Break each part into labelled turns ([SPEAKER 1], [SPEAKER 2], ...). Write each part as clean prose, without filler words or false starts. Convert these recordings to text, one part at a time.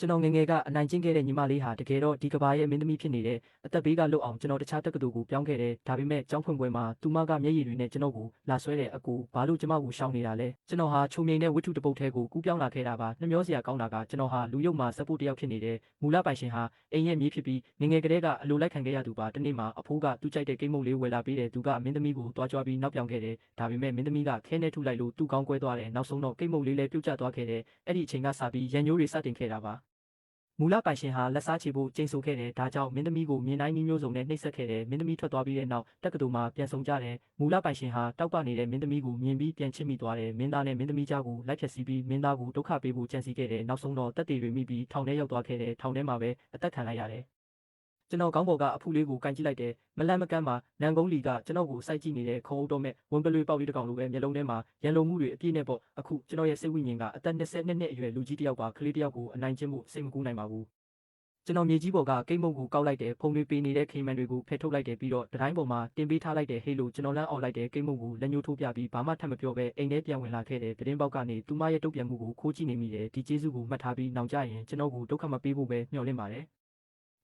[SPEAKER 1] ကျွန်တော်ငယ်ငယ်ကအနိုင်ကျင့်ခဲ့တဲ့ညီမလေးဟာတကယ်တော့ဒီကဘာရဲ့မင်းသမီးဖြစ်နေတယ်အသက်ဘေးကလွတ်အောင်ကျွန်တော်တခြားတက္ကသိုလ်ကိုပြောင်းခဲ့တယ်ဒါပေမဲ့ကျောင်းဖွင့်ပွဲမှာသူမကမျက်ရည်တွေနဲ့ကျွန်တော်ကိုလာဆွဲတဲ့အကူဘာလို့ကျွန်မကိုရှောင်နေတာလဲကျွန်တော်ဟာချုံမြိန်တဲ့ဝတ္ထုတစ်ပုဒ်ထဲကိုကူးပြောင်းလာခဲ့တာပါနှမျောစရာကောင်းတာကကျွန်တော်ဟာလူရုပ်မှာစက်ဖို့တယောက်ဖြစ်နေတယ်မူလပိုင်ရှင်ဟာအိမ်ရဲ့မြေးဖြစ်ပြီးငယ်ငယ်ကတည်းကအလိုလိုက်ခံခဲ့ရသူပါတနေ့မှာအဖိုးကသူ့ကြိုက်တဲ့ကိတ်မုတ်လေးဝယ်လာပေးတယ်သူကမင်းသမီးကိုတွားကြွားပြီးနောက်ပြောင်ခဲ့တယ်ဒါပေမဲ့မင်းသမီးကခဲနဲ့ထုလိုက်လို့သူ့ကောင်းကွဲသွားတယ်နောက်ဆုံးတော့ကိတ်မုတ်လေးလည်းပြုတ်ကျသွားခဲ့တယ်အဲ့ဒီအချိန်ကစပြီးရန်ညိုးတွေစတင်ခဲ့တာပါမူလပိုင်ရှင်ဟာလက်စားချေဖို့ကျိန်ဆိုခဲ့တယ်ဒါကြောင့်မင်းသမီးကိုမြင်တိုင်းမျိုးစုံနဲ့နှိပ်စက်ခဲ့တယ်မင်းသမီးထွက်သွားပြီးတဲ့နောက်တက္ကသိုလ်မှာပြန်ဆောင်ကြတယ်မူလပိုင်ရှင်ဟာတောက်ပနေတဲ့မင်းသမီးကိုမြင်ပြီးပြန်ချစ်မိသွားတယ်မင်းသားနဲ့မင်းသမီးကြားကိုလိုက်ဖြတ်စီးပြီးမင်းသားကိုဒုက္ခပေးဖို့ကြံစည်ခဲ့တယ်နောက်ဆုံးတော့တပ်တွေမိပြီးထောင်ထဲရောက်သွားခဲ့တယ်ထောင်ထဲမှာပဲအသက်ခံလိုက်ရတယ်ကျွန်တော်ကောင်းပေါ်ကအဖူလေးကိုကန်ကြည့်လိုက်တယ်မလန့်မကန်းမှာနန်ကုန်းလီကကျွန်တော်ကိုစိုက်ကြည့်နေတဲ့ခုံအုပ်တော့မဲ့ဝန်ပလွေပေါက်လေးတစ်ကောင်လိုပဲမျက်လုံးထဲမှာရန်လိုမှုတွေအပြည့်နဲ့ပေါ့အခုကျွန်တော်ရဲ့စိတ်ဝိညာဉ်ကအသက်22နှစ်အရွယ်လူကြီးတစ်ယောက်ပါကလေးတစ်ယောက်ကိုအနိုင်ကျင့်ဖို့စိတ်မကူးနိုင်ပါဘူးကျွန်တော်မြေကြီးပေါ်ကကိတ်မုံကိုကောက်လိုက်တယ်ဖုံတွေပေးနေတဲ့ခိမန်တွေကိုဖယ်ထုတ်လိုက်တယ်ပြီးတော့တတိုင်းပေါ်မှာတင်ပေးထားလိုက်တယ်ဟေးလို့ကျွန်တော်လမ်းအော်လိုက်တယ်ကိတ်မုံကိုလက်ညှိုးထိုးပြပြီးဘာမှထပ်မပြောဘဲအိမ်ထဲပြန်ဝင်လာခဲ့တယ်တရင်ပေါက်ကနေသူမရဲ့တုတ်ပြန်မှုကိုခိုးကြည့်နေမိတယ်ဒီကျေးဇူးကိုမှတ်ထားပြီးနောက်ကျရင်ကျွန်တော်ကိုဒုက္ခမပေးဖို့ပဲမျှော်လင့်ပါတယ်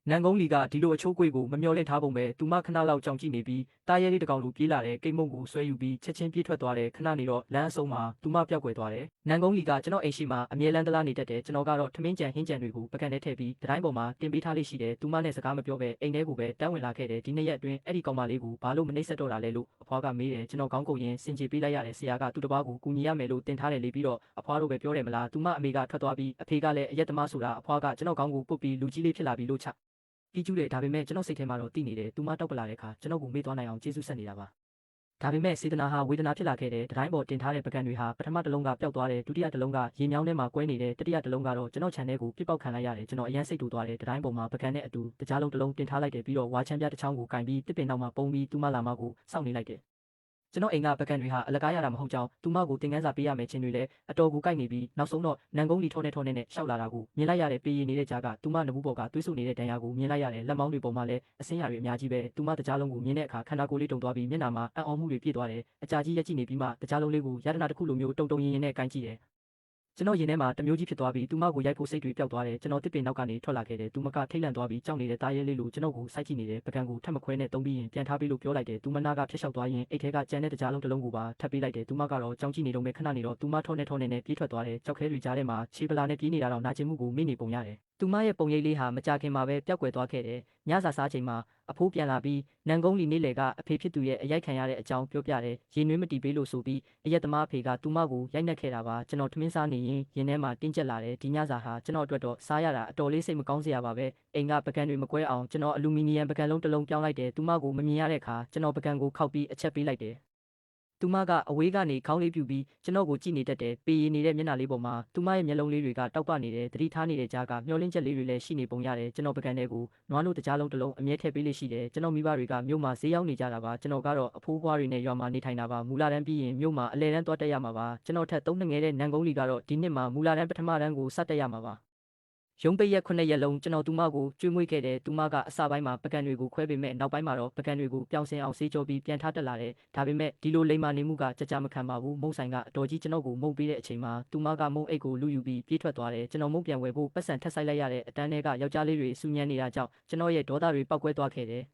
[SPEAKER 1] နန်ကုန်းလီကဒီလိုအချိုးကွေကိုမမျောလင့်ထားပုံပဲသူမခဏလောက်ကြောင်ကြည့်နေပြီးတားရဲလေးတကောင်လိုပြေးလာတဲ့ကိတ်မုံကိုဆွဲယူပြီးချက်ချင်းပြေးထွက်သွားတယ်ခဏနေတော့လမ်းအစုံမှာသူမပျောက်ကွယ်သွားတယ်နန်ကုန်းလီကကျွန်တော်အိမ်ရှိမှာအမြဲလန်းတလားနေတတ်တယ်ကျွန်တော်ကတော့ထမင်းကြံဟင်းကြံတွေကိုပကံထဲထည့်ပြီးတတိုင်းပေါ်မှာတင်ပေးထားလေးရှိတယ်သူမနဲ့စကားမပြောဘဲအိမ်ထဲကိုပဲတန်းဝင်လာခဲ့တယ်ဒီနေ့ရက်အတွင်းအဲ့ဒီကောင်မလေးကိုဘာလို့မနှိမ့်ဆက်တော့တာလဲလို့အဖွားကမေးတယ်ကျွန်တော်ကောင်းကုန်ရင်စင်ကြေပေးလိုက်ရတယ်ဆရာကသူ့တပားကိုကူညီရမယ်လို့တင်ထားတယ်လေပြီးတော့အဖွားတို့ပဲပြောတယ်မလားသူမအမေကထွက်သွားပြီးအဖေကလည်းအရက်သမားဆိုတာအဖွားကကျွန်တော်ကောင်းကိုပုတ်ပြီးလူကြီးလေးဖြစ်လာပြီလို့ချပြီးကျူးတယ်ဒါပေမဲ့ကျွန်တော်စိတ်ထဲမှာတော့တည်နေတယ်သူမတောက်ကလာတဲ့အခါကျွန်တော်ကိုမေ့သွားနိုင်အောင်ကျေးဇူးဆက်နေတာပါဒါပေမဲ့စေတနာဟာဝေဒနာဖြစ်လာခဲ့တယ်တတိုင်းပေါ်တင်ထားတဲ့ပကံတွေဟာပထမတစ်လုံးကပျောက်သွားတယ်ဒုတိယတစ်လုံးကရေမြောင်းထဲမှာကွဲနေတယ်တတိယတစ်လုံးကတော့ကျွန်တော်ခြံထဲကိုပြစ်ပေါက်ခံလိုက်ရတယ်ကျွန်တော်အရန်စိတ်တူသွားတယ်တတိုင်းပေါ်မှာပကံနဲ့အတူတကြားလုံးတစ်လုံးတင်ထားလိုက်တယ်ပြီးတော့ဝါချမ်းပြတစ်ချောင်းကိုကင်ပြီးတစ်ပင်နောက်မှာပုံပြီးသူမလာမကိုစောင့်နေလိုက်တယ်ကျွန်တော်အိမ်ကပကံတွေဟာအလကားရတာမဟုတ်ကြောင်းသူမကိုတင်ကန်းစာပေးရမယ်ချင်းတွေလည်းအတော်ကိုကိုက်နေပြီးနောက်ဆုံးတော့နန်ကုန်းလီထောနဲ့ရှောက်လာတာကိုမြင်လိုက်ရတဲ့ပေးရည်နေတဲ့ကြားကသူမနဘူးပေါ်ကသွေးဆူနေတဲ့ဒဏ်ရာကိုမြင်လိုက်ရတယ်လက်မောင်းတွေပေါ်မှာလည်းအစင်းရတွေအများကြီးပဲသူမတကြားလုံးကိုမြင်တဲ့အခါခန္ဓာကိုယ်လေးတုန်သွားပြီးမျက်နှာမှာအံ့ဩမှုတွေပြည့်သွားတယ်အကြာကြီးရက်ကြည့်နေပြီးမှတကြားလုံးလေးကိုရတနာတစ်ခုလိုမျိုးတုံရင်နဲ့ကိုင်းကြည့်တယ်ကျွန်တော်ရင်ထဲမှာတမျိုးကြီးဖြစ်သွားပြီးသူမကိုရိုက်ဖို့စိတ်တွေပျောက်သွားတယ်ကျွန်တော်တစ်ပင်နောက်ကနေထွက်လာခဲ့တယ်သူမကထိတ်လန့်သွားပြီးကြောက်နေတဲ့တားရဲလေးလိုကျွန်တော်ကိုစိုက်ကြည့်နေတယ်ပကံကိုထပ်မခွဲနဲ့တုံးပြီးရင်ပြန်ထားပြီးလို့ပြောလိုက်တယ်သူမနာကဖျက်လျှောက်သွားရင်အိတ်ထဲကကြမ်းတဲ့တကြားလုံးတစ်လုံးကိုပါထပ်ပေးလိုက်တယ်သူမကတော့ကြောင်ကြည့်နေတော့မဲ့ခဏနေတော့သူမထောနဲ့ပြေးထွက်သွားတယ်ကြောက်ခဲတွေကြားထဲမှာခြေပလာနဲ့ပြေးနေတာတော့နာကျင်မှုကိုမေ့နေပုံရတယ်သူမရဲ့ပုံရိပ်လေးဟာမကြခင်မှာပဲပျောက်ကွယ်သွားခဲ့တယ်ညစာစားချိန်မှာအဖိုးပြန်လာပြီးနန်ကုန်းလီနေလေကအဖေဖြစ်သူရဲ့အရိုက်ခံရတဲ့အကြောင်းပြောပြတယ်ရေနွေးမတီးပေးလို့ဆိုပြီးအရက်သမားအဖေကသူမကိုရိုက်နှက်ခဲ့တာပါကျွန်တော်ထမင်းစားနေရင်ရင်ထဲမှာတင်းကျပ်လာတယ်ဒီညစာဟာကျွန်တော်အတွက်တော့စားရတာအတော်လေးစိတ်မကောင်းစရာပါပဲအိမ်ကပကံတွေမကွဲအောင်ကျွန်တော်အလူမီနီယံပကံလုံးတစ်လုံးပြောင်းလိုက်တယ်သူမကိုမမြင်ရတဲ့အခါကျွန်တော်ပကံကိုခောက်ပြီးအချက်ပေးလိုက်တယ်သူမကအဝေးကနေခေါင်းလေးပြူပြီးကျွန်တော်ကိုကြည့်နေတတ်တယ်ပေရီနေတဲ့မျက်နှာလေးပေါ်မှာသူမရဲ့မျက်လုံးလေးတွေကတောက်ပနေတယ်သတိထားနေတဲ့ကြားကမျောလင်းချက်လေးတွေလည်းရှိနေပုံရတယ်ကျွန်တော်ပကံတွေကိုနွားလို့တကြားလုံးတစ်လုံးအမြဲထည့်ပေးလေးရှိတယ်ကျွန်တော်မိဘတွေကမြို့မှာဈေးရောက်နေကြတာပါကျွန်တော်ကတော့အဖိုးဘွားတွေနဲ့ရွာမှာနေထိုင်တာပါမူလာတန်းပြီးရင်မြို့မှာအလဲတန်းသွားတက်ရမှာပါကျွန်တော်ထက်3 ငယ်တဲ့နန်ကုန်းလီကတော့ဒီနှစ်မှာမူလာတန်းပထမတန်းကိုစတက်ရမှာပါရုံးပိတ်ရက်9 ရက်လုံးကျွန်တော်သူမကိုကျွေးမွေးခဲ့တယ်သူမကအစပိုင်းမှာပကံတွေကိုခွဲပေမဲ့နောက်ပိုင်းမှာတော့ပကံတွေကိုပြောင်းစင်အောင်ဆေးကြောပြီးပြန်ထားတက်လာတယ်ဒါပေမဲ့ဒီလိုလိမ္မာနေမှုကကြကြမခံပါဘူးမုံဆိုင်ကအတော်ကြီးကျွန်တော်ကိုမုံပေးတဲ့အချိန်မှာသူမကမုံအိတ်ကိုလူယူပြီးပြေးထွက်သွားတယ်ကျွန်တော်မုံပြန်ဝယ်ဖို့ပတ်စံထပ်ဆိုင်လိုက်ရတဲ့အတန်းတွေကယောက်ျားလေးတွေစူညံနေတာကြောင့်ကျွန်တော်ရဲ့ဒေါသတွေပောက်ကွဲသွားခဲ့တယ်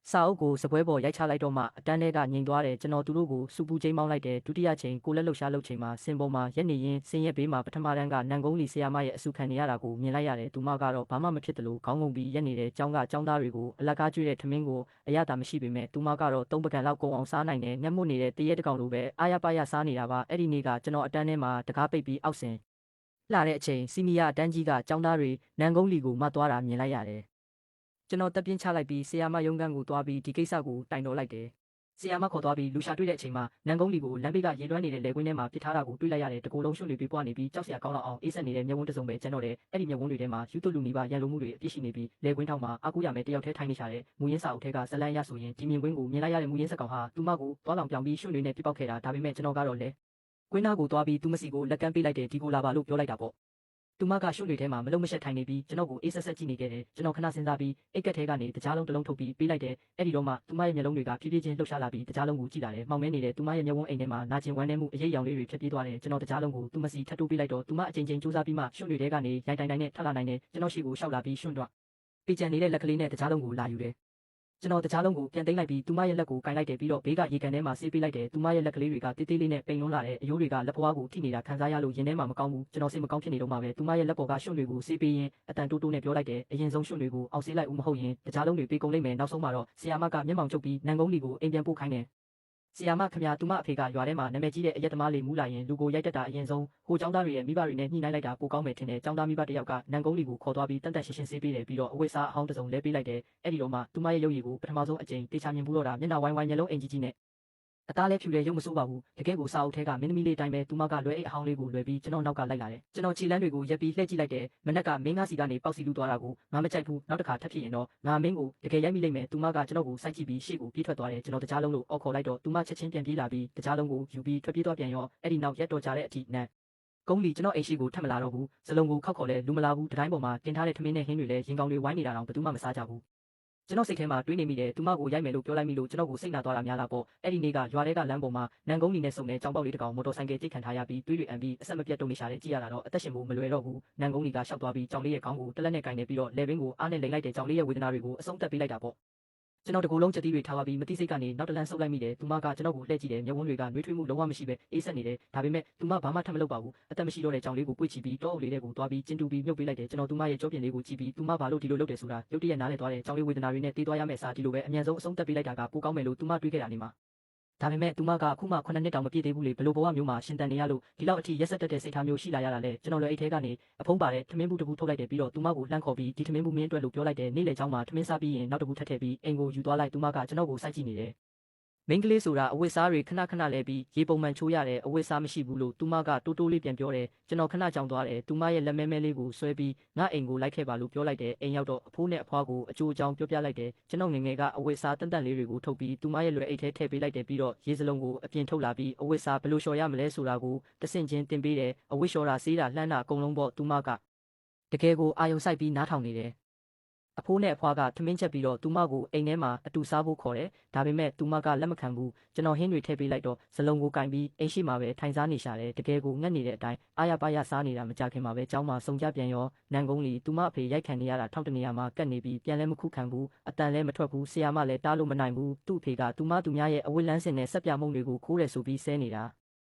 [SPEAKER 1] စာအုပ်ကိုစပွဲပေါ်ရိုက်ချလိုက်တော့မှအတန်းထဲကငြိမ်သွားတယ်ကျွန်တော်သူတို့ကိုစူပူချိန်မောင်းလိုက်တယ်ဒုတိယချိန်ကိုလက်လှုပ်ရှားလှုပ်ချိန်မှာစင်ပေါ်မှာရက်နေရင်စင်ရက်ဘေးမှာပထမတန်းကနန်ကုန်းလီဆရာမရဲ့အဆူခံနေရတာကိုမြင်လိုက်ရတယ်သူမကတော့ဘာမှမဖြစ်တယ်လို့ခေါင်းငုံပြီးရက်နေတဲ့ကျောင်းကကျောင်းသားတွေကိုအလကားကျွေးတဲ့ထမင်းကိုအရသာမရှိပေမဲ့သူမကတော့3 ပကံလောက်ကုန်အောင်စားနိုင်တယ်မျက်မှောက်နေတဲ့တရက်တကောင်လိုပဲအာရပါရစားနေတာပါအဲ့ဒီနေ့ကကျွန်တော်အတန်းထဲမှာတကားပိတ်ပြီးအောက်ဆင်လာတဲ့အချိန်စီနီယာအတန်းကြီးကကျောင်းသားတွေနန်ကုန်းလီကိုမှတ်သွားတာမြင်လိုက်ရတယ်ကျွန်တော်တက်ပြင်းချလိုက်ပြီးဆရာမရုံးခန်းကိုသွားပြီးဒီကိစ္စကိုတိုင်တော်လိုက်တယ်ဆရာမခေါ်သွားပြီးလူရှာတွေ့တဲ့အချိန်မှာနန်ကုန်းလီကိုလမ်းဘေးကရေလွှမ်းနေတဲ့လေကွင်းထဲမှာပစ်ထားတာကိုတွေ့လိုက်ရတယ်တကူလုံးရွှွှတွေပွားနေပြီးကြောက်စရာကောင်းတော့အောင်အေးဆက်နေတဲ့မျက်ဝန်းတစ်စုံပဲကျန်တော့တယ်အဲ့ဒီမျက်ဝန်းတွေထဲမှာယူသွလူနီပါရန်လိုမှုတွေအပြည့်ရှိနေပြီးလေကွင်းထောင်မှာအကူရမယ်တယောက်တည်းထိုင်နေချတဲ့မူရင်းစာအုပ်ထဲကဇလန်းရဆိုရင်ဒီမြင်ကွင်းကိုမြင်လိုက်ရတဲ့မူရင်းစက်ကောင်ဟာသူမကိုသွားလောင်ပြောင်ပြီးရွှွတွေနဲ့ပြစ်ပေါက်ခဲ့တာဒါပေမဲ့ကျွန်တော်ကတော့လေကွင်းသားကိုသွားပြီးသူမစီကိုလက်ကမ်းပေးလိုက်တယ်ဒီကိုလာပါလို့ပြောလိုက်တာပေါ့ သူမကရှုတွေထဲမှာမလုံးမရှက်ထိုင်နေပြီးကျွန်တော်ကိုအေးဆက်ဆက်ကြည့်နေခဲ့တယ်ကျွန်တော်ခဏစဉ်းစားပြီးအိတ်ကက်ထဲကနေတကြားလုံးတစ်လုံးထုတ်ပြီးပေးလိုက်တယ်အဲ့ဒီတော့မှသူမရဲ့မျက်လုံးတွေကဖြည်းဖြည်းချင်းလှုပ်ရှားလာပြီးတကြားလုံးကိုကြည့်လာတယ်မှောင်မဲနေတဲ့သူမရဲ့မျက်ဝန်းအိမ်ထဲမှာနာကျင်ဝမ်းနည်းမှုအရေးရောင်လေးတွေဖြစ်ပြေးသွားတယ်ကျွန်တော်တကြားလုံးကိုသူမစီထပ်တိုးပေးလိုက်တော့သူမအချိန်ချင်းစူးစမ်းပြီးမှရှုတွေထဲကနေရိုင်တိုင်တိုင်နဲ့ထပ်လာနိုင်တယ်ကျွန်တော်ရှိကိုရှောက်လာပြီးရှွန့်တော့ပေးချန်နေတဲ့လက်ကလေးနဲ့တကြားလုံးကိုလာယူတယ်ကျွန်တော်တကြားလုံးကိုပြန်သိမ်းလိုက်ပြီးသူမရဲ့လက်ကိုကင်လိုက်တယ်ပြီးတော့ဘေးကရေကန်ထဲမှာဆေးပေးလိုက်တယ်သူမရဲ့လက်ကလေးတွေကတေးသေးလေးနဲ့ပိန်လွန်းလာတဲ့အယိုးတွေကလက်ဖွားကိုထိနေတာခံစားရလို့ရင်ထဲမှာမကောင်းဘူးကျွန်တော်စိတ်မကောင်းဖြစ်နေတော့မှပဲသူမရဲ့လက်ပေါ်ကရှွန့်တွေကိုဆေးပေးရင်းအတန်တိုးတိုးနဲ့ပြောလိုက်တယ်အရင်ဆုံးရှွန့်တွေကိုအောက်ဆေးလိုက်ဦးမဟုတ်ရင်တကြားလုံးတွေပေးကုန်လိမ့်မယ်နောက်ဆုံးမှာတော့ဆီယာမကမျက်မှောင်ကျုပ်ပြီးနန်ကုန်းလီကိုအိမ်ပြန်ပို့ခိုင်းတယ်ဆီယာမခမသူမအဖေကရွာထဲမှာနာမည်ကြီးတဲ့အရက်သမားလေးမူးလာရင်လူကိုရိုက်တက်တာအရင်ဆုံးဟိုចောင်းသားတွေရဲ့မိဘတွေနဲ့ညှိနှိုင်းလိုက်တာပိုကောင်းမယ်ထင်တယ်ចောင်းသားမိဘတစ်ယောက်ကနန်ကုန်းလီကိုခေါ်သွားပြီးတန်တန်ရှင်းရှင်းဆေးပေးတယ်ပြီးတော့အဝိစားအဟောင်းတစ်စုံလဲပေးလိုက်တယ်အဲ့ဒီတော့မှသူမရဲ့ရုပ်ရည်ကိုပထမဆုံးအကြိမ်တေချာမြင်ဘူးတော့တာမျက်နှာဝိုင်းဝိုင်းမျက်လုံးအင်ကြီးကြီးနဲ့အသားလဲဖြူတယ်ရုပ်မဆိုးပါဘူးတကယ်ကိုစာအုပ်ထဲကမင်းသမီးလေးတိုင်းပဲသူမကလွယ်အိတ်အဟောင်းလေးကိုလွယ်ပြီးကျွန်တော်နောက်ကလိုက်လာတယ်ကျွန်တော်ခြေလမ်းတွေကိုရက်ပြီးလှည့်ကြည့်လိုက်တယ်မနက်ကမင်းကားစီကနေပေါက်စီလူသွားတာကိုငါမကြိုက်ဘူးနောက်တစ်ခါထပ်ဖြစ်ရင်တော့ငါမင်းကိုတကယ်ရိုက်မိလိမ့်မယ်သူမကကျွန်တော်ကိုစိုက်ကြည့်ပြီးရှေ့ကိုပြေးထွက်သွားတယ်ကျွန်တော်တကြားလုံးလို့အော်ခေါ်လိုက်တော့သူမချက်ချင်းပြန်ပြေးလာပြီးတကြားလုံးကိုယူပြီးထွက်ပြေးသွားပြန်ရောအဲ့ဒီနောက်ရက်တော်ကြတဲ့အထိနန်းကုန်းလီကျွန်တော်အိမ်ရှိကိုထပ်မလာတော့ဘူးစလုံးကိုခောက်ခေါ်လဲလူမလာဘူးတတိုင်းပေါ်မှာတင်ထားတဲ့ထမင်းနဲ့ဟင်းတွေလည်းရင်ကောင်တွေဝိုင်းနေတာတော့ဘယ်သူမှမစားကြဘူးကျွန်တော်စိတ်ထဲမှာတွေးနေမိတယ်သူမကိုရိုက်မယ်လို့ပြောလိုက်မိလို့ကျွန်တော်ကိုစိတ်နာသွားတာများလားပေါ့အဲ့ဒီနေ့ကရွာထဲကလမ်းပေါ်မှာနန်ကုန်းလီနဲ့စုံတဲ့ကြောင်ပေါက်လေးတစ်ကောင်မော်တော်ဆိုင်ကယ်ကြိတ်ခံထားရပြီးတွေးတွေအန်ပြီးအဆက်မပြတ်တုံနေရှာတဲ့ကြည့်ရတာတော့အသက်ရှင်ဖို့မလွယ်တော့ဘူးနန်ကုန်းလီကရှောက်သွားပြီးကြောင်လေးရဲ့ခေါင်းကိုတလက်နဲ့ကင်နေပြီးတော့လေဘင်းကိုအားနဲ့လိမ်လိုက်တဲ့ကြောင်လေးရဲ့ဝေဒနာတွေကိုအဆုံးသတ်ပေးလိုက်တာပေါ့ကျွန်တော်တကူလုံးချက်တီးတွေထားပါပြီးမတိစိတ်ကနေနောက်တလန်းဆုပ်လိုက်မိတယ်သူမကကျွန်တော်ကိုလှည့်ကြည့်တယ်မျက်ဝန်းတွေကနှွေးထွေးမှုလုံးဝမရှိပဲအေးဆက်နေတယ်ဒါပေမဲ့သူမဘာမှထပ်မလုပ်ပါဘူးအသက်မရှိတော့တဲ့ကြောင်လေးကိုပွေ့ချပြီးတောအုပ်လေးတွေကိုသွားပြီးကျင်းတူပြီးမြုပ်ပေးလိုက်တယ်ကျွန်တော်သူမရဲ့ကြောပြင်လေးကိုကြည့်ပြီးသူမဘာလို့ဒီလိုလုပ်တယ်ဆိုတာရုတ်တရက်နားလည်သွားတယ်ကြောင်လေးဝေဒနာတွေနဲ့တေးသွားရမယ့်အစားဒီလိုပဲအမြန်ဆုံးအဆုံးသတ်ပေးလိုက်တာကပိုကောင်းမယ်လို့သူမတွေးခဲ့တာနေမှာဒါပေမဲ့သူမကအခုမှ9နှစ်တောင်မပြည့်သေးဘူးလေဘလို့ဘဝမျိုးမှာရှင်တန်နေရလို့ဒီလောက်အထိရက်ဆက်တက်တဲ့စိတ်ထားမျိုးရှိလာရတာလေကျွန်တော်လည်းအိတ်ထဲကနေအဖုံးပါတဲ့ထမင်းဘူးတစ်ခုထုတ်လိုက်တယ်ပြီးတော့သူမကိုလှမ်းခေါ်ပြီးဒီထမင်းဘူးမင်းအတွက်လို့ပြောလိုက်တယ်နေ့လေချောင်းမှာထမင်းစားပြီးရင်နောက်တစ်ခုထပ်ထည့်ပြီးအိမ်ကိုယူသွားလိုက်သူမကကျွန်တော်ကိုစိုက်ကြည့်နေတယ်မင်းကလေးဆိုတာအဝတ်စားတွေခဏခဏလဲပြီးရေပုံမှန်ချိုးရတယ်အဝတ်စားမရှိဘူးလို့သူမကတိုးတိုးလေးပြန်ပြောတယ်ကျွန်တော်ခဏကြောင်သွားတယ်သူမရဲ့လက်မဲမဲလေးကိုဆွဲပြီးငါအိမ်ကိုလိုက်ခဲ့ပါလို့ပြောလိုက်တယ်အိမ်ရောက်တော့အဖိုးနဲ့အဖွားကိုအကျိုးအကြောင်းပြောပြလိုက်တယ်ကျွန်တော်ငငယ်ကအဝတ်စားတန်တန်လေးတွေကိုထုတ်ပြီးသူမရဲ့လွယ်အိတ်ထဲထည့်ပေးလိုက်တယ်ပြီးတော့ရေစလုံးကိုအပြင်ထုတ်လာပြီးအဝတ်စားဘယ်လိုလျှော်ရမလဲဆိုတာကိုတဆင့်ချင်းတင်ပေးတယ်အဝတ်လျှော်တာစေးတာလှမ်းတာအကုန်လုံးပေါ့သူမကတကယ်ကိုအာယုံစိုက်ပြီးနားထောင်နေတယ်အဖိုးနဲ့အဖွားကထမင်းချက်ပြီးတော့သူမကိုအိမ်ထဲမှာအတူစားဖို့ခေါ်တယ်ဒါပေမဲ့သူမကလက်မခံဘူးကျွန်တော်ဟင်းတွေထည့်ပေးလိုက်တော့ဇလုံးကိုကင်ပြီးအိမ်ရှိမှာပဲထိုင်စားနေရှာတယ်တကယ်ကိုငတ်နေတဲ့အတိုင်းအာရပါရစားနေတာမကြခင်မှာပဲကျောင်းမှာစုံကြပြန်ရောနန်ကုန်းလီသူမအဖေရိုက်ခံနေရတာထောက်တနေရမှာကတ်နေပြီးပြန်လဲမခုခံဘူးအတန်လဲမထွက်ဘူးဆရာမလည်းတားလို့မနိုင်ဘူးသူ့အဖေကသူမသူများရဲ့အဝတ်လန်းစင်နဲ့ဆက်ပြမုံတွေကိုခိုးတယ်ဆိုပြီးဆဲနေတာ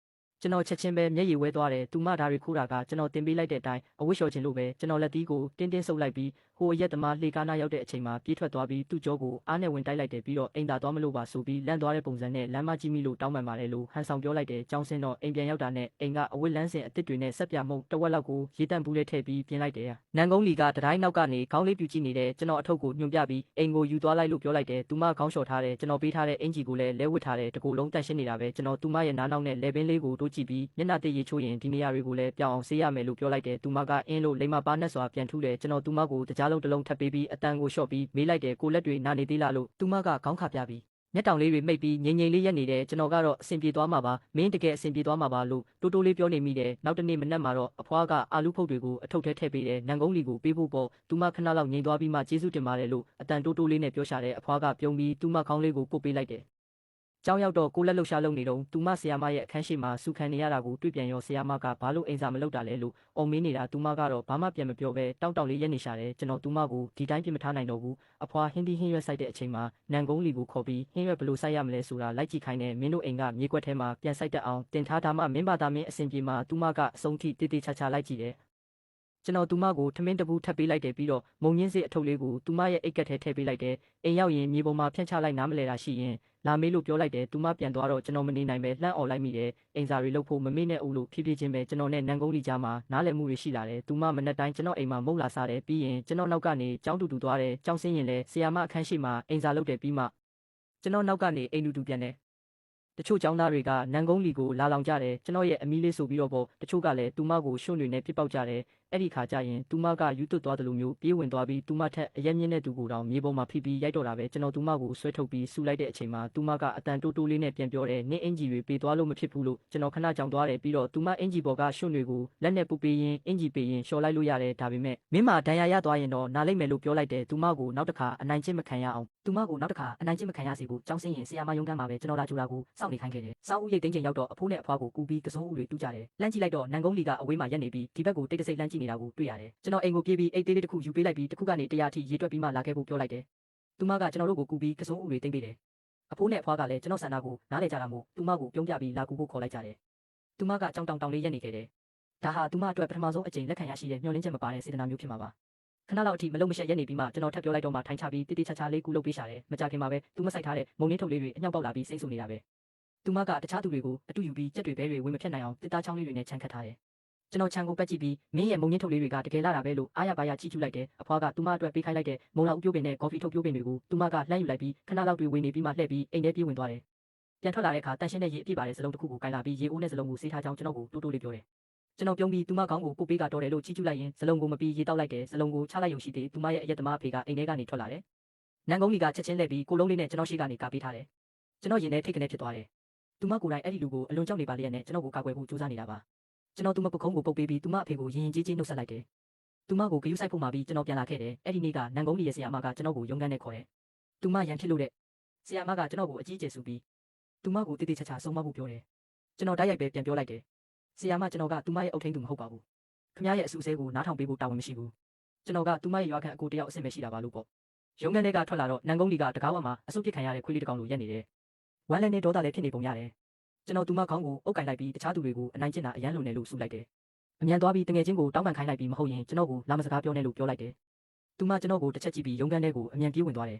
[SPEAKER 1] ကျွန်တော်ချက်ချင်းပဲမျက်ရည်ဝဲသွားတယ်သူမဓာရီခိုးတာကကျွန်တော်တင်ပေးလိုက်တဲ့အတိုင်းအဝတ်လျှော်ခြင်းလို့ပဲကျွန်တော်လက်သီးကိုတင်းတင်းဆုပ်လိုက်ပြီးဟိုရက်သမားလှေကားနာရောက်တဲ့အချိန်မှာပြေးထွက်သွားပြီးသူ့ကြောကိုအားနဲ့ဝင်တိုက်လိုက်တယ်ပြီးတော့အိမ်သာသွားမလို့ပါဆိုပြီးလန့်သွားတဲ့ပုံစံနဲ့လမ်းမကြီးမိလို့တောင်းပန်ပါတယ်လို့ဟန်ဆောင်ပြောလိုက်တယ်ကျောင်းစင်းတော့အိမ်ပြန်ရောက်တာနဲ့အိမ်ကအဝတ်လန်းစင်အစ်စ်တွေနဲ့ဆက်ပြမုံတဝက်လောက်ကိုရေတန့်ဘူးလေးထည့်ပြီးပြင်လိုက်တယ်နန်ကုန်းလီကတတိုင်းနောက်ကနေခေါင်းလေးပြူကြည့်နေတယ်ကျွန်တော်အထုပ်ကိုညွှန်ပြပြီးအိမ်ကိုယူသွားလိုက်လို့ပြောလိုက်တယ်သူမခေါင်းလျှော်ထားတယ်ကျွန်တော်ပေးထားတဲ့အင်ဂျီကိုလည်းလဲဝစ်ထားတယ်တကူလုံးတန့်ရှင်းနေတာပဲကျွန်တော်သူမရဲ့နားနောက်နဲ့လေပင်လေးကိုတိုးကြည့်ပြီးမျက်နှာတည့်ရေချိုးရင်ဒီနေရာတွေကိုလည်းပြောင်းအောင်ဆေးရမယ်လို့ပြောလိုက်တယ်သူမကအင်းလို့လိမ္မာပါနဲ့စွာပြန်ထူးတယ်ကျွန်တော်သူမကိုတကြားလုံးတစ်လုံးထပ်ပေးပြီးအတန်ကိုလျှော့ပြီးမေးလိုက်တယ်ကိုလက်တွေနာနေသေးလားလို့သူမကခေါင်းခါပြပြီးမျက်တောင်လေးတွေမိတ်ပြီးငြိမ်ငြိမ်လေးရက်နေတယ်ကျွန်တော်ကတော့အဆင်ပြေသွားမှာပါမင်းတကယ်အဆင်ပြေသွားမှာပါလို့တိုးတိုးလေးပြောနေမိတယ်နောက်တနေ့မနက်မှာတော့အဖွားကအာလူဖုတ်တွေကိုအထုပ်ထဲထည့်ပေးတယ်နန်ကုန်းလီကိုပေးဖို့ပေါ့သူမခဏလောက်ငြိမ်သွားပြီးမှကျေးဇူးတင်ပါတယ်လို့အတန်တိုးတိုးလေးနဲ့ပြောရှာတယ်အဖွားကပြုံးပြီးသူမခေါင်းလေးကိုပုတ်ပေးလိုက်တယ်ကျောင်းရောက်တော့ကိုလက်လှုပ်ရှားလုပ်နေတော့သူမဆရာမရဲ့အခန်းရှိမှာစူခံနေရတာကိုတွေ့ပြန်ရောဆရာမကဘာလို့အိမ်စာမလုပ်တာလဲလို့အော်မင်းနေတာသူမကတော့ဘာမှပြန်မပြောပဲတောက်လေးရက်နေရှာတယ်ကျွန်တော်သူမကိုဒီတိုင်းပြင်မထားနိုင်တော့ဘူးအဖွာဟင်းသီးဟင်းရွက်ဆိုင်တဲ့အချိန်မှာနန်ကုန်းလီကိုခေါ်ပြီးဟင်းရွက်ဘလို့ဆိုင်ရမလဲဆိုတာလိုက်ကြည့်ခိုင်းတယ်မင်းတို့အိမ်ကမြေကွက်ထဲမှာပြန်ဆိုင်တတ်အောင်တင်ထားတာမှမင်းဘာသာမင်းအဆင်ပြေမှာသူမကအဆုံးထိတေးသေးချာချာလိုက်ကြည့်တယ်ကျွန်တော်သူမကိုထမင်းတပူးထပ်ပေးလိုက်တယ်ပြီးတော့မုံညင်းစေးအထုပ်လေးကိုသူမရဲ့အိတ်ကက်ထဲထည့်ပေးလိုက်တယ်အိမ်ရောက်ရင်မြေပေါ်မှာဖြန့်ချလိုက်နားမလဲတာရှိရင်လာမေးလို့ပြောလိုက်တယ်သူမပြန်သွားတော့ကျွန်တော်မနေနိုင်ပဲလှမ်းអော်လိုက်မိတယ်အိမ်စာတွေလုပ်ဖို့မမေ့နဲ့ဦးလို့ဖြည်းဖြည်းချင်းပဲကျွန်တော်နဲ့နန်ကုန်းလီကြားမှာနားလည်မှုတွေရှိလာတယ်သူမမနေ့တိုင်းကျွန်တော်အိမ်မှာမုတ်လာစားတယ်ပြီးရင်ကျွန်တော်နောက်ကနေကြောင်းတူတူသွားတယ်ကြောင်းစင်းရင်လဲဆရာမအခန်းရှိမှာအိမ်စာလုပ်တယ်ပြီးမှကျွန်တော်နောက်ကနေအိမ်တူတူပြန်တယ်တချို့ကျောင်းသားတွေကနန်ကုန်းလီကိုလာလောင်ကြတယ်ကျွန်တော်ရဲ့အမီးလေးဆိုပြီးတော့ပေါ့တချို့ကလည်းသူမကိုရှွန့်တွေနဲ့ပြစ်ပေါက်ကြတယ် အဲ့ဒီခါကျရင်သူမကယူသွတ်သွားတယ်လို့မျိုးပြေးဝင်သွားပြီးသူမထက်အရက်မြင့်တဲ့သူကိုတောင်မြေပေါ်မှာဖိပြီးရိုက်တော့တာပဲကျွန်တော်သူမကိုဆွဲထုတ်ပြီးဆူလိုက်တဲ့အချိန်မှာသူမကအတန်တိုးတိုးလေးနဲ့ပြန်ပြောတယ်နင်းအင်ဂျီတွေပေးသွားလို့မဖြစ်ဘူးလို့ကျွန်တော်ခဏကြောင်သွားတယ်ပြီးတော့သူမအင်ဂျီပေါ်ကရွှွန့်တွေကိုလက်နဲ့ပုတ်ပေးရင်အင်ဂျီပေးရင်လျှော်လိုက်လို့ရတယ်ဒါပေမဲ့မင်းမဒဏ်ရာရသွားရင်တော့နားလိုက်မယ်လို့ပြောလိုက်တယ်သူမကိုနောက်တစ်ခါအနိုင်ကျင့်မခံရအောင်သူမကိုနောက်တစ်ခါအနိုင်ကျင့်မခံရစေဖို့ကြောင်းစင်းရင်ဆရာမယုံကန်းမှာပဲကျွန်တော်လာကြိုတာကိုစောင့်နေခိုင်းခဲ့တယ်စောင်းဦးရိတ်သိမ်းချိန်ရောက်တော့အဖိုးနဲ့အဖွားကိုကူပြီးကစုံဦးတွေတူးကြတယ်လမ်းကြည့်လိုက်တော့နန်ကုန်းလီကအဝေးမှာရက်နေပြီးဒီဘက်ကိုတိတ်တဆိတ်လမ်းကြည့်နေတာကိုတွေ့ရတယ်ကျွန်တော်အိမ်ကိုပြေးပြီးအိတ်သေးလေးတစ်ခုယူပေးလိုက်ပြီးတစ်ခုကနေ100အထိရေတွက်ပြီးမှလာခဲ့ဖို့ပြောလိုက်တယ်သူမကကျွန်တော်တို့ကိုကူပြီးကစုံဦးတွေသိမ်းပေးတယ်အဖိုးနဲ့အဖွားကလည်းကျွန်တော်ဆန္ဒကိုနားလေကြတာမို့သူမကိုပြုံးပြပြီးလာကူဖို့ခေါ်လိုက်ကြတယ်သူမကကြောင်တောင်လေးရက်နေခဲ့တယ်ဒါဟာသူမအတွက်ပထမဆုံးအကြိမ်လက်ခံရရှိတဲ့မျှော်လင့်ချက်မပါတဲ့စေတနာမျိုးဖြစ်မှာပါခဏလောက်အထိမလုံးမရှက်ရက်နေပြီးမှကျွန်တော်ထပ်ပြောလိုက်တော့မှထိုင်ချပြီးတိတိချာချာလေးကူလုပ်ပေးရှာတယ်မကြခင်မှာပဲသူမဆိုင်ထားတဲ့မုံရင်းထုတ်လေးတွေအညောက်ပေါက်လာပြီးစိတ်ဆူနေတာပဲသူမကတခြားသူတွေကိုအတူယူပြီးကြက်တွေဘဲတွေဝင်မဖြတ်နိုင်အောင်တစ်သားချောင်းလေးတွေနဲ့ခြံခတ်ထားတယ်ကျွန်တော်ခြံကိုပတ်ကြည့်ပြီးမင်းရဲ့မုံရင်းထုတ်လေးတွေကတကယ်လာတာပဲလို့အားရပါရချီးကျူးလိုက်တယ်အဖွားကသူမအတွက်ပေးခိုင်းလိုက်တဲ့မုံလာဥပြိုးပင်နဲ့ကော်ဖီထုတ်ပြိုးပင်တွေကိုသူမကလှမ်းယူလိုက်ပြီးခဏလောက်တွေဝင်နေပြီးမှလှည့်ပြီးအိမ်ထဲပြေးဝင်သွားတယ်ပြန်ထွက်လာတဲ့အခါတန်ရှင်းတဲ့ရေအပြည့်ပါတဲ့စလုံးတစ်ခုကိုကိုင်လာပြီးရေအိုးနဲ့စလုံးကိုဆေးထားကြောင်းကျွန်တော်ကိုတိုးတိုးလေးပြောတယ်ကျွန်တော်ပြုံးပြီးသူမကောင်းကိုကိုပေးကတော်တယ်လို့ချီးကျူးလိုက်ရင်စလုံးကိုမပြီးရေတောက်လိုက်တယ်စလုံးကိုချလိုက်ရုံရှိသေးသူမရဲ့အရက်သမားအဖေကအိမ်ထဲကနေထွက်လာတယ်နန်းကုန်းလီကချက်ချင်းလှည့်ပြီးကိုလုံးလေးနဲ့ကျွန်တော်ရှိကနေကာပေးထားတယ်ကျွန်တော်ရင်ထဲထိတ်ကနေဖြစ်သွားတယ်သူမကိုယ်တိုင်အဲ့ဒီလူကိုအလွန်ကြောက်နေပါလျက်နဲ့ကျွန်တော်ကိုကာကွယ်ဖို့ကြိုးစားနေတာပါကျွန်တော်သူမကိုခုံးကိုပုတ်ပေးပြီးသူမအဖေကိုရင်ရင်ကြီးကြီးနှုတ်ဆက်လိုက်တယ်သူမကိုဂယုစိုက်ဖို့မှပြီးကျွန်တော်ပြန်လာခဲ့တယ်အဲ့ဒီနေ့ကနန်းကုန်းလီရဲ့ဆရာမကကျွန်တော်ကိုရုံးခန်းနဲ့ခေါ်တယ်သူမရန်ဖြစ်လို့တဲ့ဆရာမကကျွန်တော်ကိုအကြီးကျယ်ဆူပြီးသူမကိုတိတိကျကျဆုံးမဖို့ပြောတယ်ကျွန်တော်တိုက်ရိုက်ပဲပြန်ပြောလိုက်တယ်ဆရာမကျွန်တော်ကသူမရဲ့အုပ်ထိန်းသူမဟုတ်ပါဘူးခင်ဗျားရဲ့အဆူဆဲကိုနားထောင်ပေးဖို့တာဝန်မရှိဘူးကျွန်တော်ကသူမရဲ့ရွာခံအကိုတယောက်အဆင်မရှိတာပါလို့ပေါ့ရုံးခန်းထဲကထွက်လာတော့နန်းကုန်းလီကတကားဝမှာအဆုတ်ပစ်ခံရတဲ့ခွေးလေးတစ်ကောင်လိုရက်နေတယ်ဝမ်းလည်းနဲ့ဒေါသလည်းဖြစ်နေပုံရတယ်ကျွန်တော်သူမခေါင်းကိုအုပ်ကင်လိုက်ပြီးတခြားသူတွေကိုအနိုင်ကျင့်တာအရန်လုံနေလို့ဆူလိုက်တယ်အမြန်သွားပြီးတငယ်ချင်းကိုတောင်းပန်ခိုင်းလိုက်ပြီးမဟုတ်ရင်ကျွန်တော်ကိုလာမစကားပြောနေလို့ပြောလိုက်တယ်သူမကျွန်တော်ကိုတစ်ချက်ကြည့်ပြီးရုံးခန်းထဲကိုအမြန်ပြေးဝင်သွားတယ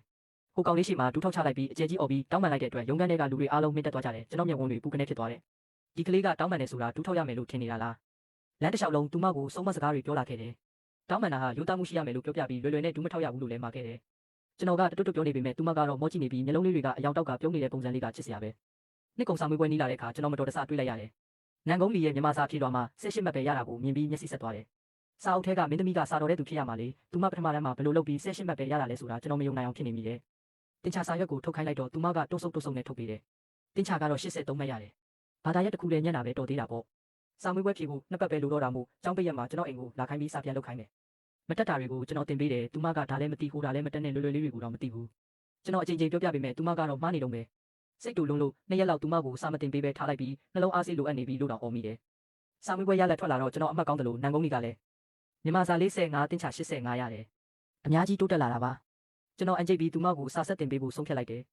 [SPEAKER 1] ်ဟိုကောင်လေးရှိမှဒူးထောက်ချလိုက်ပြီးအကျယ်ကြီးအော်ပြီးတောင်းပန်လိုက်တဲ့အတွက်ရုံးခန်းထဲကလူတွေအားလုံးမြင့်တက်သွားကြတယ်ကျွန်တော်မျက်ဝန်းတွေပူကနေဖြစ်သွားတယ်ဒီကလေးကတောင်းပန်နေဆိုတာဒူးထောက်ရမယ်လို့ထင်နေတာလားလမ်းတစ်လျှောက်လုံးသူမကိုစုံမစကားတွေပြောလာခဲ့တယ်တောင်းပန်တာဟာရိုးသားမှုရှိရမယ်လို့ပြောပြပြီးလွယ်လွယ်နဲ့ဒူးမထောက်ရဘူးလို့လည်းမှာခဲ့တယ်ကျွန်တော်ကတွတ်တွတ်ပြောနေပေမဲ့သူမကတော့မောကြည့်နေပြီးမျက်လုံးလေးတွေကအယောင်တောက်ကပြုံးနေတဲ့ပုံစံလေးကချစ်စရာပဲနှစ်ကုံဆောင်မွေးပွဲနီးလာတဲ့အခါကျွန်တော်မတော်တဆတွေ့လိုက်ရတယ်နန်းကုန်းလီရဲ့မြန်မာစာဖြေတော်မှာ18မှတ်ပဲရတာကိုမြင်ပြီးမျက်စိဆက်သွားတယ်စာအုပ်ထဲကမင်းသမီးကစာတော်တဲ့သူဖြစ်ရမှာလေသူမပထမတန်းမှာဘယ်လိုလုပ်ပြီး18မှတ်ပဲရတာလဲဆိုတာကျွန်တော်မယုံနိုင်အောင်ဖြစ်နေမိတယ်တင်ချာစာရွက်ကိုထုတ်ခိုင်းလိုက်တော့သူမကတုံးဆုပ်နဲ့ထုတ်ပေးတယ်တင်ချာကတော့83မှတ်ရတယ်ဘာသာရက်တစ်ခုတည်းညံ့တာပဲတော်သေးတာပေါ့စာမွေးပွဲဖြေဖို့နှစ်ပတ်ပဲလိုတော့တာမို့ကျောင်းပိတ်ရက်မှာကျွန်တော်အိမ်ကိုလာခိုင်းပြီးစာပြန်လုပ်ခိုင်းတယ်မတက်တာတွေကိုကျွန်တော်တင်ပေးတယ်သူမကဒါလည်းမသိဟိုဒါလည်းမတက်နဲ့လွယ်လွယ်လေးတွေကိုတော့မသိဘူးကျွန်တော်အချိန်ချင်းပြောပြပေးမယ်သူမကတော့မှားနေတော့ပဲစိတ်တူလုံးလို့2ရက်လောက်သူမကိုစာမတင်ပေးပဲထားလိုက်ပြီးနှလုံးအားစိတ်လိုအပ်နေပြီလို့တော့အော်မိတယ်စာမွေးပွဲရလက်ထွက်လာတော့ကျွန်တော်အမှတ်ကောင်းတယ်လို့နန်းကုန်းကြီးကလည်းမြန်မာစာ45တင်ချာ85ရတယ်အများကြီးတိုးတက်လာတာပါကျွန်တော်အန်ကျိတ်ပြီးသူမကိုစာဆက်တင်ပေးဖို့ဆုံးဖြတ်လိုက်တယ်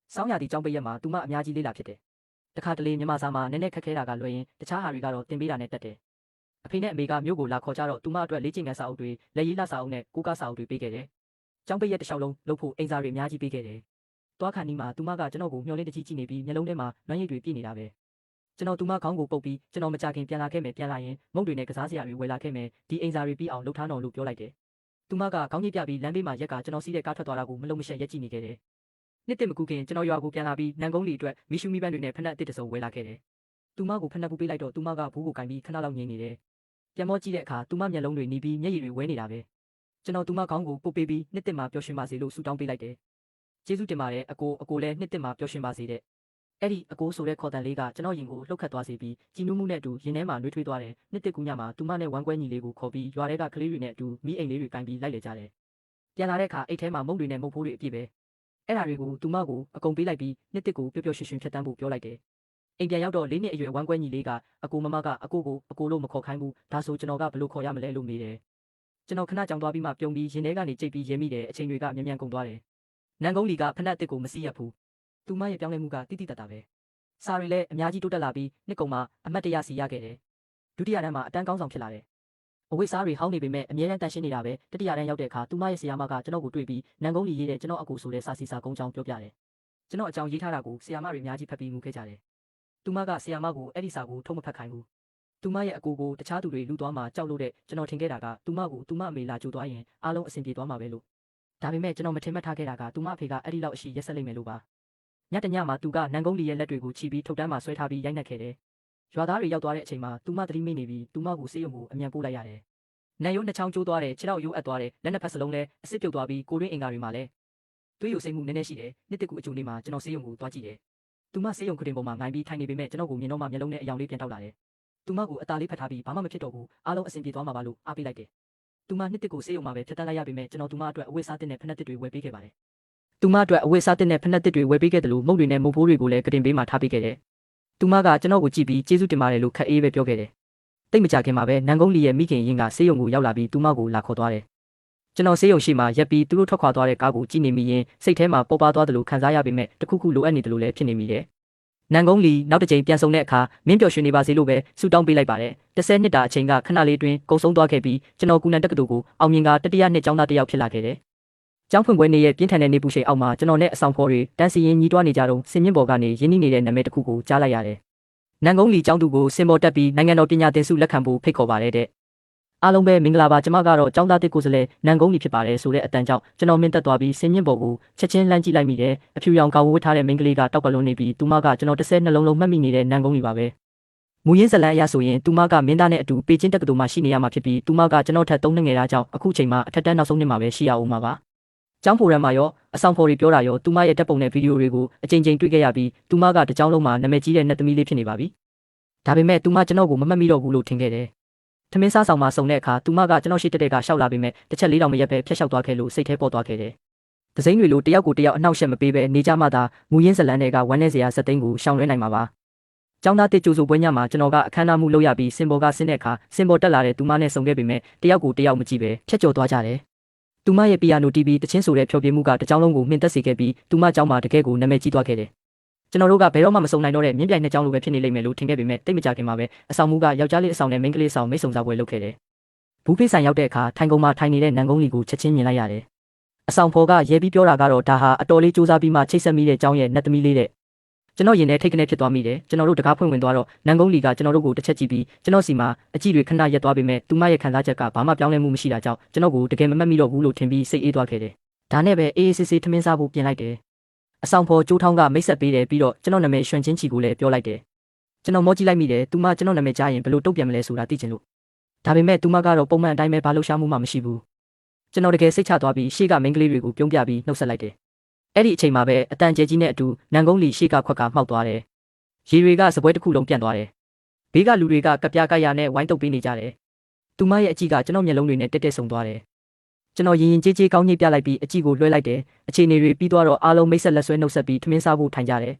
[SPEAKER 1] စောင်းရတီကျောင်းပိတ်ရက်မှာသူမအများကြီးလေးလာဖြစ်တယ်တခါတလေမြန်မာစာမှာနည်းနည်းခက်ခဲတာကလွယ်ရင်တခြားဟာတွေကတော့တင်ပေးတာနဲ့တက်တယ်အဖေနဲ့အမေကမြို့ကိုလာခေါ်ကြတော့သူမအတွက်လေ့ကျင့်ခန်းစာအုပ်တွေလက်ရေးလှစာအုပ်နဲ့ကိုးကားစာအုပ်တွေပေးခဲ့တယ်ကျောင်းပိတ်ရက်တစ်လျှောက်လုံးလုပ်ဖို့အိမ်စာတွေအများကြီးပေးခဲ့တယ်သွားခါနီးမှာသူမကကျွန်တော်ကိုမျှော်လင့်တကြီးကြည့်နေပြီးမျက်လုံးထဲမှာနှွမ်းရည်တွေပြည့်နေတာပဲကျွန်တော်သူမခေါင်းကိုပုတ်ပြီးကျွန်တော်မကြခင်ပြန်လာခဲ့မယ်ပြန်လာရင်မုတ်တွေနဲ့ကစားစရာတွေဝယ်လာခဲ့မယ်ဒီအိမ်စာတွေပြီးအောင်လှုပ်ထားတော့လို့ပြောလိုက်တယ်သူမကခေါင်းကြီးပြပြီးလမ်းဘေးမှာရက်ကကျွန်တော်စီးတဲ့ကားထွက်သွားတာကိုမလုံးမရှက်ရက်ကြည့်နေခဲ့တယ်နှစ်တစ်မကူခင်ကျွန်တော်ရွာကိုပြန်လာပြီးနန်းကုန်းလီအတွက်မီရှူမီပန်းတွေနဲ့ဖက်နှက်အစ်တစ်စုံဝယ်လာခဲ့တယ်သူမကိုဖက်နှက်ပူပေးလိုက်တော့သူမကဘူးကိုကင်ပြီးခဏလောက်ငြိမ်နေတယ်ပြန်မောကြည့်တဲ့အခါသူမမျက်လုံးတွေနီးပြီးမျက်ရည်တွေဝဲနေတာပဲကျွန်တော်သူမခေါင်းကိုပုတ်ပေးပြီးနှစ်တစ်မှာပျော်ရွှင်ပါစေလို့ဆုတောင်းပေးလိုက်တယ်ကျေးဇူးတင်ပါတယ်အကိုလည်းနှစ်တစ်မှာပျော်ရွှင်ပါစေတဲ့အဲ့ဒီအကိုဆိုတဲ့ခေါ်တန်လေးကကျွန်တော်ရင်ကိုလှုပ်ခတ်သွားစေပြီးကြည်နူးမှုနဲ့အတူရင်ထဲမှာနှွေးထွေးသွားတယ်နှစ်တစ်ကူညမှာသူမနဲ့ဝမ်းကွဲညီလေးကိုခေါ်ပြီးရွာထဲကကလေးတွေနဲ့အတူမိအိမ်လေးတွေကင်ပြီးလိုက်လေကြတယ်ပြန်လာတဲ့အခါအိတ်ထဲမှာမုတ်တွေနဲ့မုတ်ဖိုးတွေအပြည့်ပဲအဲ့ဒါတွေကိုသူမကိုအကုန်ပေးလိုက်ပြီးနှစ်တစ်ကိုပျော်ပျော်ရွှင်ရွှင်ဖြတ်တန်းဖို့ပြောလိုက်တယ်အိမ်ပြန်ရောက်တော့၄နှစ်အရွယ်ဝမ်းကွဲညီလေးကအကိုမမကအကိုကိုအကိုလို့မခေါ်ခိုင်းဘူးဒါဆိုကျွန်တော်ကဘယ်လိုခေါ်ရမလဲလို့မေးတယ်ကျွန်တော်ခဏကြောင်သွားပြီးမှပြုံးပြီးရင်ထဲကနေကြိတ်ပြီးရဲမိတယ်အချိန်တွေကမြန်မြန်ကုန်သွားတယ်နန်းကုန်းလီကဖက်နှက်တစ်ကိုမစီးရဘူးသူမရဲ့ပြောင်းလဲမှုကတိတိတတ်တာပဲစာရီလည်းအများကြီးတိုးတက်လာပြီးနှစ်ကုန်မှာအမှတ်တရစီရခဲ့တယ်ဒုတိယတန်းမှာအတန်းကောင်းဆောင်ဖြစ်လာတယ်အဝိစားတွေဟောင်းနေပေမဲ့အမြဲတမ်းတန်ရှင်းနေတာပဲတတိယတန်းရောက်တဲ့အခါသူမရဲ့ဆရာမကကျွန်တော်ကိုတွေ့ပြီးနန်းကုန်းလီရေးတဲ့ကျွန်တော်အကူဆိုတဲ့စာစီစာကုန်းကြောင်းပြောပြတယ်ကျွန်တော်အကြောင်းရေးထားတာကိုဆရာမတွေအများကြီးဖတ်ပြီးငူခဲ့ကြတယ်သူမကဆရာမကိုအဲ့ဒီစာကိုထုတ်မဖတ်ခိုင်းဘူးသူမရဲ့အကူကိုတခြားသူတွေလူသွားမှကြောက်လို့တဲ့ကျွန်တော်ထင်ခဲ့တာကသူမကိုသူမအမေလာကြိုးသွားရင်အားလုံးအဆင်ပြေသွားမှာပဲလို့ဒါပေမဲ့ကျွန်တော်မထင်မှတ်ထားခဲ့တာကသူမအဖေကအဲ့ဒီလောက်အရှိရက်ဆက်လိမ့်မယ်လို့ပါညတညမှာသူကနန်းကုန်းလီရဲ့လက်တွေကိုချီပြီးထုတ်တန်းမှာဆွဲထားပြီးရိုက်နှက်ခဲ့တယ်ရွာသားတွေရောက်သွားတဲ့အချိန်မှာသူမသတိမိနေပြီးသူမကိုစေးရုံကိုအမြန်ပို့လိုက်ရတယ် နန်ယိုနှစ်ချောင်းကျိုးသွားတယ်ခြေထောက်ရိုးအပ်သွားတယ်လက်နှစ်ဖက်စလုံးလည်းအစ်စ်ပြုတ်သွားပြီးကိုရင်းအင်္ဂါတွေမှာလည်းသွေးယိုစိမ့်မှုနည်းနည်းရှိတယ်နှစ်တစ်ခုအကျိုးနေ့မှာကျွန်တော်ဆေးရုံကိုသွားကြည့်တယ်သူမဆေးရုံခရင်ပေါ်မှာငိုင်းပြီးထိုင်နေပေမဲ့ကျွန်တော်ကိုမြင်တော့မှမျက်လုံးနဲ့အယောင်လေးပြန်ထောက်လာတယ်သူမကိုအသားလေးဖတ်ထားပြီးဘာမှမဖြစ်တော့ဘူးအားလုံးအဆင်ပြေသွားမှာပါလို့အားပေးလိုက်တယ်သူမနှစ်တစ်ကိုဆေးရုံမှာပဲဖြတ်တန်းလိုက်ရပေမဲ့ကျွန်တော်သူမအတွက်အဝတ်စားတစ်နဲ့ဖက်နှက်တစ်တွေဝယ်ပေးခဲ့ပါတယ်သူမအတွက်အဝတ်စားတစ်နဲ့ဖက်နှက်တစ်တွေဝယ်ပေးခဲ့တယ်လို့မုတ်တွေနဲ့မုတ်ဖိုးတွေကိုလည်းကတင်ပေးမှထားပေးခဲ့တယ်သူမကကျွန်တော်ကိုကြည့်ပြီးကျေးဇူးတင်ပါတယ်လို့ခက်အေးပဲပြောခဲ့တယ်တိတ်မကြခင်မှာပဲနန်ကုန်းလီရဲ့မိခင်ရင်းကဆေးရုံကိုရောက်လာပြီးသူမကိုလာခေါ်သွားတယ်ကျွန်တော်ဆေးရုံရှိမှရက်ပြီးသူတို့ထွက်ခွာသွားတဲ့ကားကိုကြည့်နေမိရင်စိတ်ထဲမှာပေါ်ပါသွားတယ်လို့ခံစားရပေမဲ့တခုခုလိုအပ်နေတယ်လို့လည်းဖြစ်နေမိတယ်နန်ကုန်းလီနောက်တစ်ချိန်ပြန်ဆုံတဲ့အခါမင်းပျော်ရွှင်နေပါစေလို့ပဲဆုတောင်းပေးလိုက်ပါတယ်10နှစ်တာအချိန်ကခဏလေးတွင်ကုံဆုံးသွားခဲ့ပြီးကျွန်တော်ကူနန်တက္ကသိုလ်ကိုအောင်မြင်ကတတိယနှစ်ကျောင်းသားတစ်ယောက်ဖြစ်လာခဲ့တယ်ကျောင်းဖွင့်ပွဲနေ့ရဲ့ပြင်းထန်တဲ့နေပူချိန်အောက်မှာကျွန်တော်နဲ့အဆောင်ဖော်တွေတန်းစီရင်ညီးတွားနေကြတော့စင်မြင့်ပေါ်ကနေရင်းနှီးနေတဲ့နာမည်တစ်ခုကိုကြားလိုက်ရတယ်နန်ကုန်းလီကျောင်းသူကိုစင်ပေါ်တက်ပြီးနိုင်ငံတော်ပညာသင်ဆုလက်ခံဖို့ဖိတ်ခေါ်ပါတယ်တဲ့အားလုံးပဲမင်္ဂလာပါကျမကတော့ကျောင်းသားတစ်ကိုယ်စားလှယ်နန်ကုန်းလီဖြစ်ပါတယ်ဆိုတဲ့အတန်ကြောင့်ကျွန်တော်မင်းတက်သွားပြီးစင်မြင့်ပေါ်ကိုချက်ချင်းလှမ်းကြည့်လိုက်မိတယ်အဖြူရောင်ကောင်ဝတ်ထားတဲ့မိန်းကလေးကတောက်ကလွန်နေပြီးသူမကကျွန်တော်10နှလုံးလုံးမှတ်မိနေတဲ့နန်ကုန်းလီပါပဲမူရင်းဇလန်အရဆိုရင်သူမကမင်းသားနဲ့အတူပေကျင်းတက္ကသိုလ်မှာရှိနေရမှာဖြစ်ပြီးသူမကကျွန်တော်ထက်3နှစ်ငယ်သားကြောင့်အခုချိန်မှာအထက်တန်းနောက်ဆုံးနှစ်မှာပဲရှိရအောင်မှာပါကျောင်းဖိုရမ်မှာရောအဆောင်ဖော်တွေပြောတာရောသူမရဲ့တက်ပုံနဲ့ဗီဒီယိုတွေကိုအကြိမ်ကြိမ်တွေ့ခဲ့ရပြီးသူမကတကြောင်လုံးမှာနာမည်ကြီးတဲ့နတ်သမီးလေးဖြစ်နေပါပြီဒါပေမဲ့သူမကျွန်တော်ကိုမမှတ်မိတော့ဘူးလို့ထင်ခဲ့တယ်ထမင်းစားဆောင်မှာစုံတဲ့အခါသူမကကျွန်တော်ရှိတဲ့ကရှောက်လာပေမဲ့တစ်ချက်လေးတောင်မရက်ပဲဖျက်လျှောက်သွားခဲ့လို့စိတ်ထဲပေါ်သွားခဲ့တယ်။ဒဇိမ့်တွေလိုတယောက်ကိုတယောက်အနှောက်အယှက်မပေးဘဲနေကြမှသာမူရင်းဇလန်တွေကဝမ်းနေစရာစက်သိန်းကိုရှောင်လွှဲနိုင်မှာပါ။ကျောင်းသားတစ်ကြိုဆိုပွဲညမှာကျွန်တော်ကအခမ်းအနားမှုလုပ်ရပြီးစင်ဘော်ကဆင်းတဲ့အခါစင်ဘော်တက်လာတဲ့သူမနဲ့ဆုံခဲ့ပေမဲ့တယောက်ကိုတယောက်မကြည့်ပဲဖျက်ကျော်သွားကြတယ်။သူမရဲ့ပီယာနိုတီးပြီးတချင်းဆိုတဲ့ဖျော်ဖြေမှုကတကြောင်လုံးကိုမှင်သက်စေခဲ့ပြီးသူမကျောင်းမှာတကယ်ကိုနာမည်ကြီးသွားခဲ့တယ်။ကျွန်တော်တို့ကဘယ်တော့မှမစုံနိုင်တော့တဲ့မြင်းပြိုင်နှစ်ကျောင်းလိုပဲဖြစ်နေလိမ့်မယ်လို့ထင်ခဲ့ပေမဲ့တိတ်မကြခင်မှာပဲအဆောင်မှုကယောက်ျားလေးအဆောင်နဲ့မိန်းကလေးဆောင်မိတ်ဆုံစားပွဲလုပ်ခဲ့တယ်။ဘူးဖေးဆိုင်ရောက်တဲ့အခါထိုင်ကုန်မှာထိုင်နေတဲ့နန်ကုန်းလီကိုချက်ချင်းမြင်လိုက်ရတယ်။အဆောင်ဖော်ကရဲပြီးပြောတာကတော့ဒါဟာအတော်လေးစူးစမ်းပြီးမှချိတ်ဆက်မိတဲ့ကျောင်းရဲ့နတ်သမီးလေးတဲ့။ကျွန်တော်ရင်ထဲထိတ်ကနေဖြစ်သွားမိတယ်။ကျွန်တော်တို့တကားဖွင့်ဝင်သွားတော့နန်ကုန်းလီကကျွန်တော်တို့ကိုတစ်ချက်ကြည့်ပြီးကျွန်တော်စီမှာအကြည့်တွေခဏရက်သွားပေမဲ့သူမရဲ့ခံစားချက်ကဘာမှပြောင်းလဲမှုမရှိတာကြောင့်ကျွန်တော်ကိုတကယ်မမှတ်မိတော့ဘူးလို့ထင်ပြီးစိတ်အေးသွားခဲ့တယ်။ဒါနဲ့ပဲအေးအေးဆေးဆေးထမင်းစားဖို့ပြင်လိုက်တယ်။အဆောင်ဖော်ကျိုးထောင်းကမိတ်ဆက်ပေးတယ်ပြီးတော့ကျွန်တော်နာမည်ရွှန်ချင်းချီကိုလည်းပြောလိုက်တယ်။ကျွန်တော်မောကြည့်လိုက်မိတယ်။သူမကျွန်တော်နာမည်ကြားရင်ဘယ်လိုတုတ်ပြန်မလဲဆိုတာသိချင်လို့ဒါပေမဲ့သူမကတော့ပုံမှန်အတိုင်းပဲဘာလို့ရှားမှုမှမရှိဘူးကျွန်တော်တကယ်စိတ်ချသွားပြီးရှေ့ကမိန်းကလေးတွေကိုပြုံးပြပြီးနှုတ်ဆက်လိုက်တယ်အဲ့ဒီအချိန်မှာပဲအတန်ကျဲကြီးနဲ့အတူနန်ကုန်းလီရှေ့ကခွက်ကမှောက်သွားတယ်ရေတွေကစပွဲတစ်ခုလုံးပြန့်သွားတယ်ဘေးကလူတွေကကပြားကရနဲ့ဝိုင်းတုပ်ပေးနေကြတယ်သူမရဲ့အကြည့်ကကျွန်တော်မျက်လုံးတွေနဲ့တက်တက်ဆုံသွားတယ်ကျွန်တော်ရင်ရင်ကြေးကြေးကောင်းညိတ်ပြလိုက်ပြီးအကြည့်ကိုလွှဲလိုက်တယ်အခြေအနေတွေပြီးသွားတော့အားလုံးမိတ်ဆက်လက်ဆွဲနှုတ်ဆက်ပြီးထမင်းစားဖို့ထိုင်ကြတယ်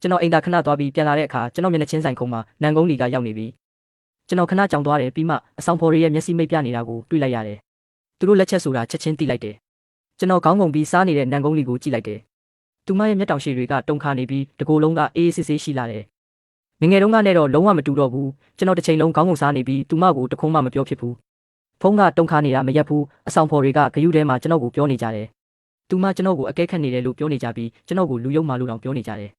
[SPEAKER 1] ကျွန်တော်အိမ်သာခဏသွားပြီးပြန်လာတဲ့အခါကျွန်တော်မျက်နှာချင်းဆိုင်ခုံမှာနန်ကုန်းလီကရောက်နေပြီကျွန်တော်ခဏကြောင်သွားတယ်ပြီးမှအဆောင်ဖော်ရဲ့မျက်စိမိတ်ပြနေတာကိုတွေ့လိုက်ရတယ်။သူတို့လက်ချက်ဆိုတာချက်ချင်းသိလိုက်တယ်။ကျွန်တော်ခေါင်းငုံပြီးစားနေတဲ့နန်ကုန်းလီကိုကြည့်လိုက်တယ်။သူမရဲ့မျက်တောင်ရှည်တွေကတုန်ခါနေပြီးတကိုယ်လုံးကအေးအေးဆေးဆေးရှိလာတယ်။ငငယ်တုန်းကနဲ့တော့လုံးဝမတူတော့ဘူး။ကျွန်တော်တစ်ချိန်လုံးခေါင်းငုံစားနေပြီးသူမကိုတခုံးမှမပြောဖြစ်ဘူး။ဖုန်းကတုန်ခါနေတာမရက်ဘူး။အဆောင်ဖော်တွေကဂယုထဲမှာကျွန်တော်ကိုပြောနေကြတယ်။သူမကျွန်တော်ကိုအကဲခတ်နေတယ်လို့ပြောနေကြပြီးကျွန်တော်ကိုလူယုံမှလို့တောင်ပြောနေကြတယ်။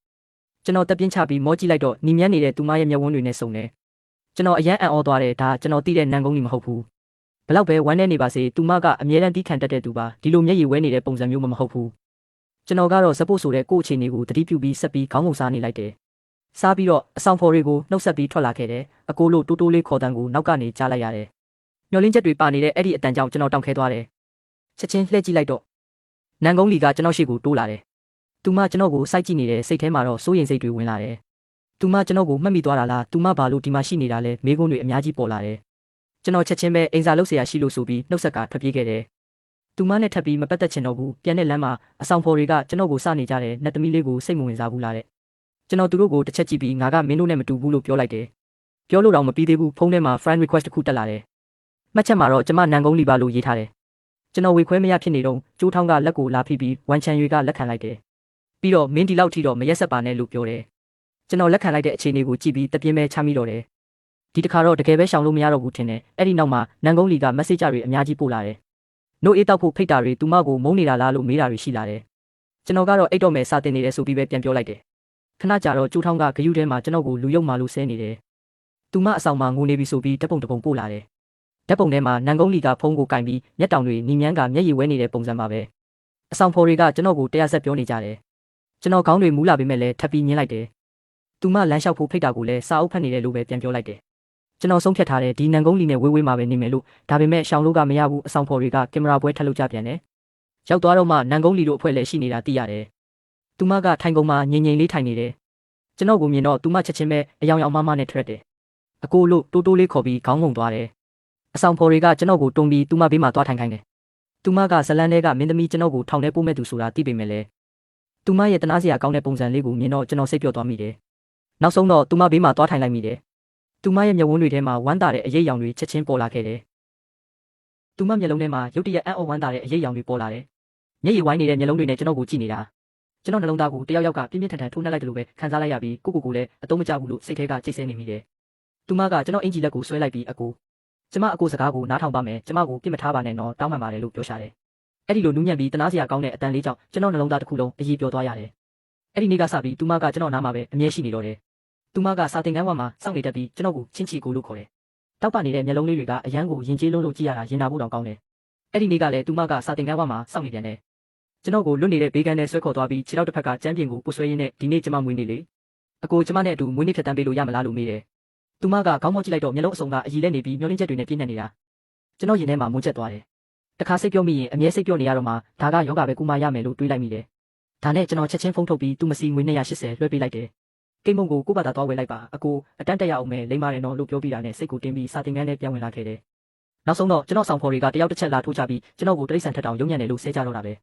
[SPEAKER 1] ကျွန်တော်တက်ပြင်းချပြီးမောကြည့်လိုက်တော့နီမြန်းနေတဲ့သူမရဲ့မျက်ဝန်းတွေနဲ့စုံတယ်ကျွန်တော်အရန်အံ့ဩသွားတယ်ဒါကျွန်တော်သိတဲ့နန်ကုန်းကြီးမဟုတ်ဘူးဘလောက်ပဲဝမ်းနေနေပါစေသူမကအမြဲတမ်းတီးခံတတ်တဲ့သူပါဒီလိုမျက်ရည်ဝဲနေတဲ့ပုံစံမျိုးမဟုတ်ဘူးကျွန်တော်ကတော့စပုတ်ဆိုတဲ့ကိုယ့်အခြေအနေကိုတတိပြုပြီးဆက်ပြီးခေါင်းငုံစားနေလိုက်တယ်စားပြီးတော့အဆောင်ဖော်တွေကိုနှုတ်ဆက်ပြီးထွက်လာခဲ့တယ်အကိုလို့တိုးတိုးလေးခေါ်တန်းကိုနောက်ကနေကြားလိုက်ရတယ်မျောလင်းချက်တွေပါနေတဲ့အဲ့ဒီအတန်ကြောင့်ကျွန်တော်တောင်ခဲသွားတယ်ချက်ချင်းလှည့်ကြည့်လိုက်တော့နန်ကုန်းလီကကျွန်တော်ရှေ့ကိုတိုးလာတယ်သူမကျွန်တော်ကိုစိုက်ကြည့်နေတဲ့စိတ်ထဲမှာတော့စိုးရိမ်စိတ်တွေဝင်လာတယ်သူမကျွန်တော်ကိုမှတ်မိသွားတာလားသူမဘာလို့ဒီမှာရှိနေတာလဲမိကုန်းတွေအများကြီးပေါ်လာတယ်ကျွန်တော်ချက်ချင်းပဲအိမ်စာလုပ်เสียရရှိလို့ဆိုပြီးနှုတ်ဆက်ကထွက်ပြေးခဲ့တယ်သူမနဲ့ထပ်ပြီးမပတ်သက်ချင်တော့ဘူးပြန်တဲ့လမ်းမှာအဆောင်ဖော်တွေကကျွန်တော်ကိုစနေကြတယ်နတ်သမီးလေးကိုစိတ်မဝင်စားဘူးလားတဲ့ကျွန်တော်သူတို့ကိုတစ်ချက်ကြည့်ပြီးငါကမင်းတို့နဲ့မတူဘူးလို့ပြောလိုက်တယ်ပြောလို့တော့မပြီးသေးဘူးဖုန်းထဲမှာ friend request တစ်ခုတက်လာတယ်မှတ်ချက်မှာတော့ကျမနန်ကုန်းလီပါလို့ရေးထားတယ်ကျွန်တော်ဝေခွဲမရဖြစ်နေတော့ကျိုးထောင်းကလက်ကိုလာဖိပြီးဝန်ချန်ရွေကလက်ခံလိုက်တယ်ပြီးတော့မင်းဒီလောက်ထိတော့မရက်ဆက်ပါနဲ့လို့ပြောတယ်ကျွန်တော်လက်ခံလိုက်တဲ့အခြေအနေကိုကြည့်ပြီးတပြင်းပဲချမိတော့တယ်ဒီတစ်ခါတော့တကယ်ပဲရှောင်လို့မရတော့ဘူးထင်တယ်အဲ့ဒီနောက်မှာနန်ကုန်းလီက message တွေအများကြီးပို့လာတယ်နို့အေးတောက်ဖို့ဖိတ်တာတွေသူမကိုမုန်းနေတာလားလို့မေးတာတွေရှိလာတယ်ကျွန်တော်ကတော့အိတ်တော့မယ်စတင်နေတယ်ဆိုပြီးပဲပြန်ပြောလိုက်တယ်ခဏကြာတော့ကျိုးထောင်းကဂယုထဲမှာကျွန်တော်ကိုလူယုံမာလို့ဆဲနေတယ်သူမအဆောင်မှာငိုနေပြီဆိုပြီးဓာတ်ပုံတစ်ပုံပို့လာတယ်ဓာတ်ပုံထဲမှာနန်ကုန်းလီကဖုန်းကိုကင်ပြီးမျက်တောင်တွေနီမြန်းကမျက်ရည်ဝဲနေတဲ့ပုံစံပါပဲအဆောင်ဖော်တွေကကျွန်တော်ကိုတရားဆက်ပြောနေကြတယ်ကျွန်တော်ခေါင်းတွေမူးလာပေမဲ့လည်းထပ်ပြီးညင်းလိုက်တယ်သူမလမ်းလျှောက်ဖို့ဖိတ်တာကိုလည်းစာအုပ်ဖတ်နေတယ်လို့ပဲပြန်ပြောလိုက်တယ် ကျွန်တော်ဆုံးဖြတ်ထားတယ်ဒီနန်ကုန်းလီနဲ့ဝေးဝေးမှာပဲနေမယ်လို့ဒါပေမဲ့ရှောင်းလို့ကမရဘူးအဆောင်ဖော်တွေကကင်မရာပွဲထပ်လုပ်ကြပြန်တယ်ရောက်သွားတော့မှနန်ကုန်းလီတို့အဖွဲ့လည်းရှိနေတာသိရတယ်သူမကထိုင်ကုန်မှာငြိမ်ငြိမ်လေးထိုင်နေတယ်ကျွန်တော်ကိုမြင်တော့သူမချက်ချင်းပဲအယောင်ယောင်မမနဲ့ထွက်တယ်အကိုလို့တိုးတိုးလေးခေါ်ပြီးခေါင်းငုံသွားတယ်အဆောင်ဖော်တွေကကျွန်တော်ကိုတုံပြီးသူမဘေးမှာသွားထိုင်ခိုင်းတယ်သူမကဇလန်းထဲကမင်းသမီးကျွန်တော်ကိုထောင်ထဲပို့မဲ့သူဆိုတာသိပေမဲ့လည်းသူမရဲ့တနာစရာကောင်းတဲ့ပုံစံလေးကိုမြင်တော့ကျွန်တော်စိတ်ပျော့သွားမိတယ်နောက်ဆုံးတော့သူမဘေးမှာသွားထိုင်လိုက်မိတယ်သူမရဲ့မျက်ဝန်းတွေထဲမှာဝမ်းသာတဲ့အရေးရောင်တွေချက်ချင်းပေါ်လာခဲ့တယ်သူမမျက်လုံးထဲမှာရုတ်တရက်အံ့ဩဝမ်းသာတဲ့အရေးရောင်တွေပေါ်လာတယ်မျက်ရည်ဝိုင်းနေတဲ့မျက်လုံးတွေနဲ့ကျွန်တော်ကိုကြည့်နေတာကျွန်တော်နှလုံးသားကိုတယောက်ယောက်ကပြင်းပြင်းထန်ထန်ထိုးနှက်လိုက်တယ်လို့ပဲခံစားလိုက်ရပြီးကိုလည်းအတုံးမကျဘူးလို့စိတ်ထဲကကြိတ်ဆဲနေမိတယ်သူမကကျွန်တော်အင်ဂျီလက်ကိုဆွဲလိုက်ပြီးအကိုကျမအကိုစကားကိုနားထောင်ပါမယ်ကျမကိုပြစ်မထားပါနဲ့နော်တောင်းပန်ပါတယ်လို့ပြောရှာတယ်အဲ့ဒီလိုနူးညံ့ပြီးတနာစရာကောင်းတဲ့အတန်လေးကြောင့်ကျွန်တော်နှလုံးသားတစ်ခုလုံးအရေးပြောသွားရတယ်အဲ့ဒီနေ့ကစပြီးသူမကကျွန်တော်နားမှာပဲအမြဲရှိနေတော့တယ်သူမကစာသင်ခန်းဝမှာစောင့်နေတတ်ပြီးကျွန်တော်ကိုချင်းချီကိုလို့ခေါ်တယ်တောက်ပနေတဲ့မျက်လုံးလေးတွေကအရန်ကိုရင်ကျေးလုံးလို့ကြည့်ရတာရင်နာဖို့တောင်ကောင်းတယ်အဲ့ဒီနေ့ကလည်းသူမကစာသင်ခန်းဝမှာစောင့်နေပြန်တယ်ကျွန်တော်ကိုလွတ်နေတဲ့ဘေးကန်းနဲ့ဆွဲခေါ်သွားပြီးခြေထောက်တစ်ဖက်ကကျမ်းပြင်ကိုပုတ်ဆွဲရင်းနဲ့ဒီနေ့ကျမမွေးနေ့လေအကိုကျမနဲ့အတူမွေးနေ့ဖြတ်တန်းပေးလို့ရမလားလို့မေးတယ်သူမကခေါင်းမော့ကြည့်လိုက်တော့မျက်လုံးအစုံကအည်လက်နေပြီးမျောလင်းချက်တွေနဲ့ပြည့်နေနေတာကျွန်တော်ရင်ထဲမှာမုန်းချက်သွားတယ်တခါစိတ်ပြောမိရင်အမြဲစိတ်ပြောနေရတော့မှဒါကယောဂပဲကူမရမယ်လို့တွေးလိုက်မိတယ်ဒါနဲ့ကျွန်တော်ချက်ချင်းဖုန်းထုတ်ပြီးသူမစီငွေ280လွှဲပေးလိုက်တယ်ကိမုံကိုကို့ဘာသာသွားဝယ်လိုက်ပါအကိုအတန်းတက်ရအောင်မယ်လိမ့်ပါတယ်နော်လို့ပြောပြီးတာနဲ့စိတ်ကိုတင်းပြီးစာတင်ခန်းထဲပြန်ဝင်လာခဲ့တယ်နောက်ဆုံးတော့ကျွန်တော်ဆောင်ဖော်တွေကတယောက်တစ်ချက်လာထိုးချပြီးကျွန်တော်ကိုတိရစ္ဆာန်ထက်တောင်ရုံညံ့တယ်လို့ဆဲကြတော့တာပဲ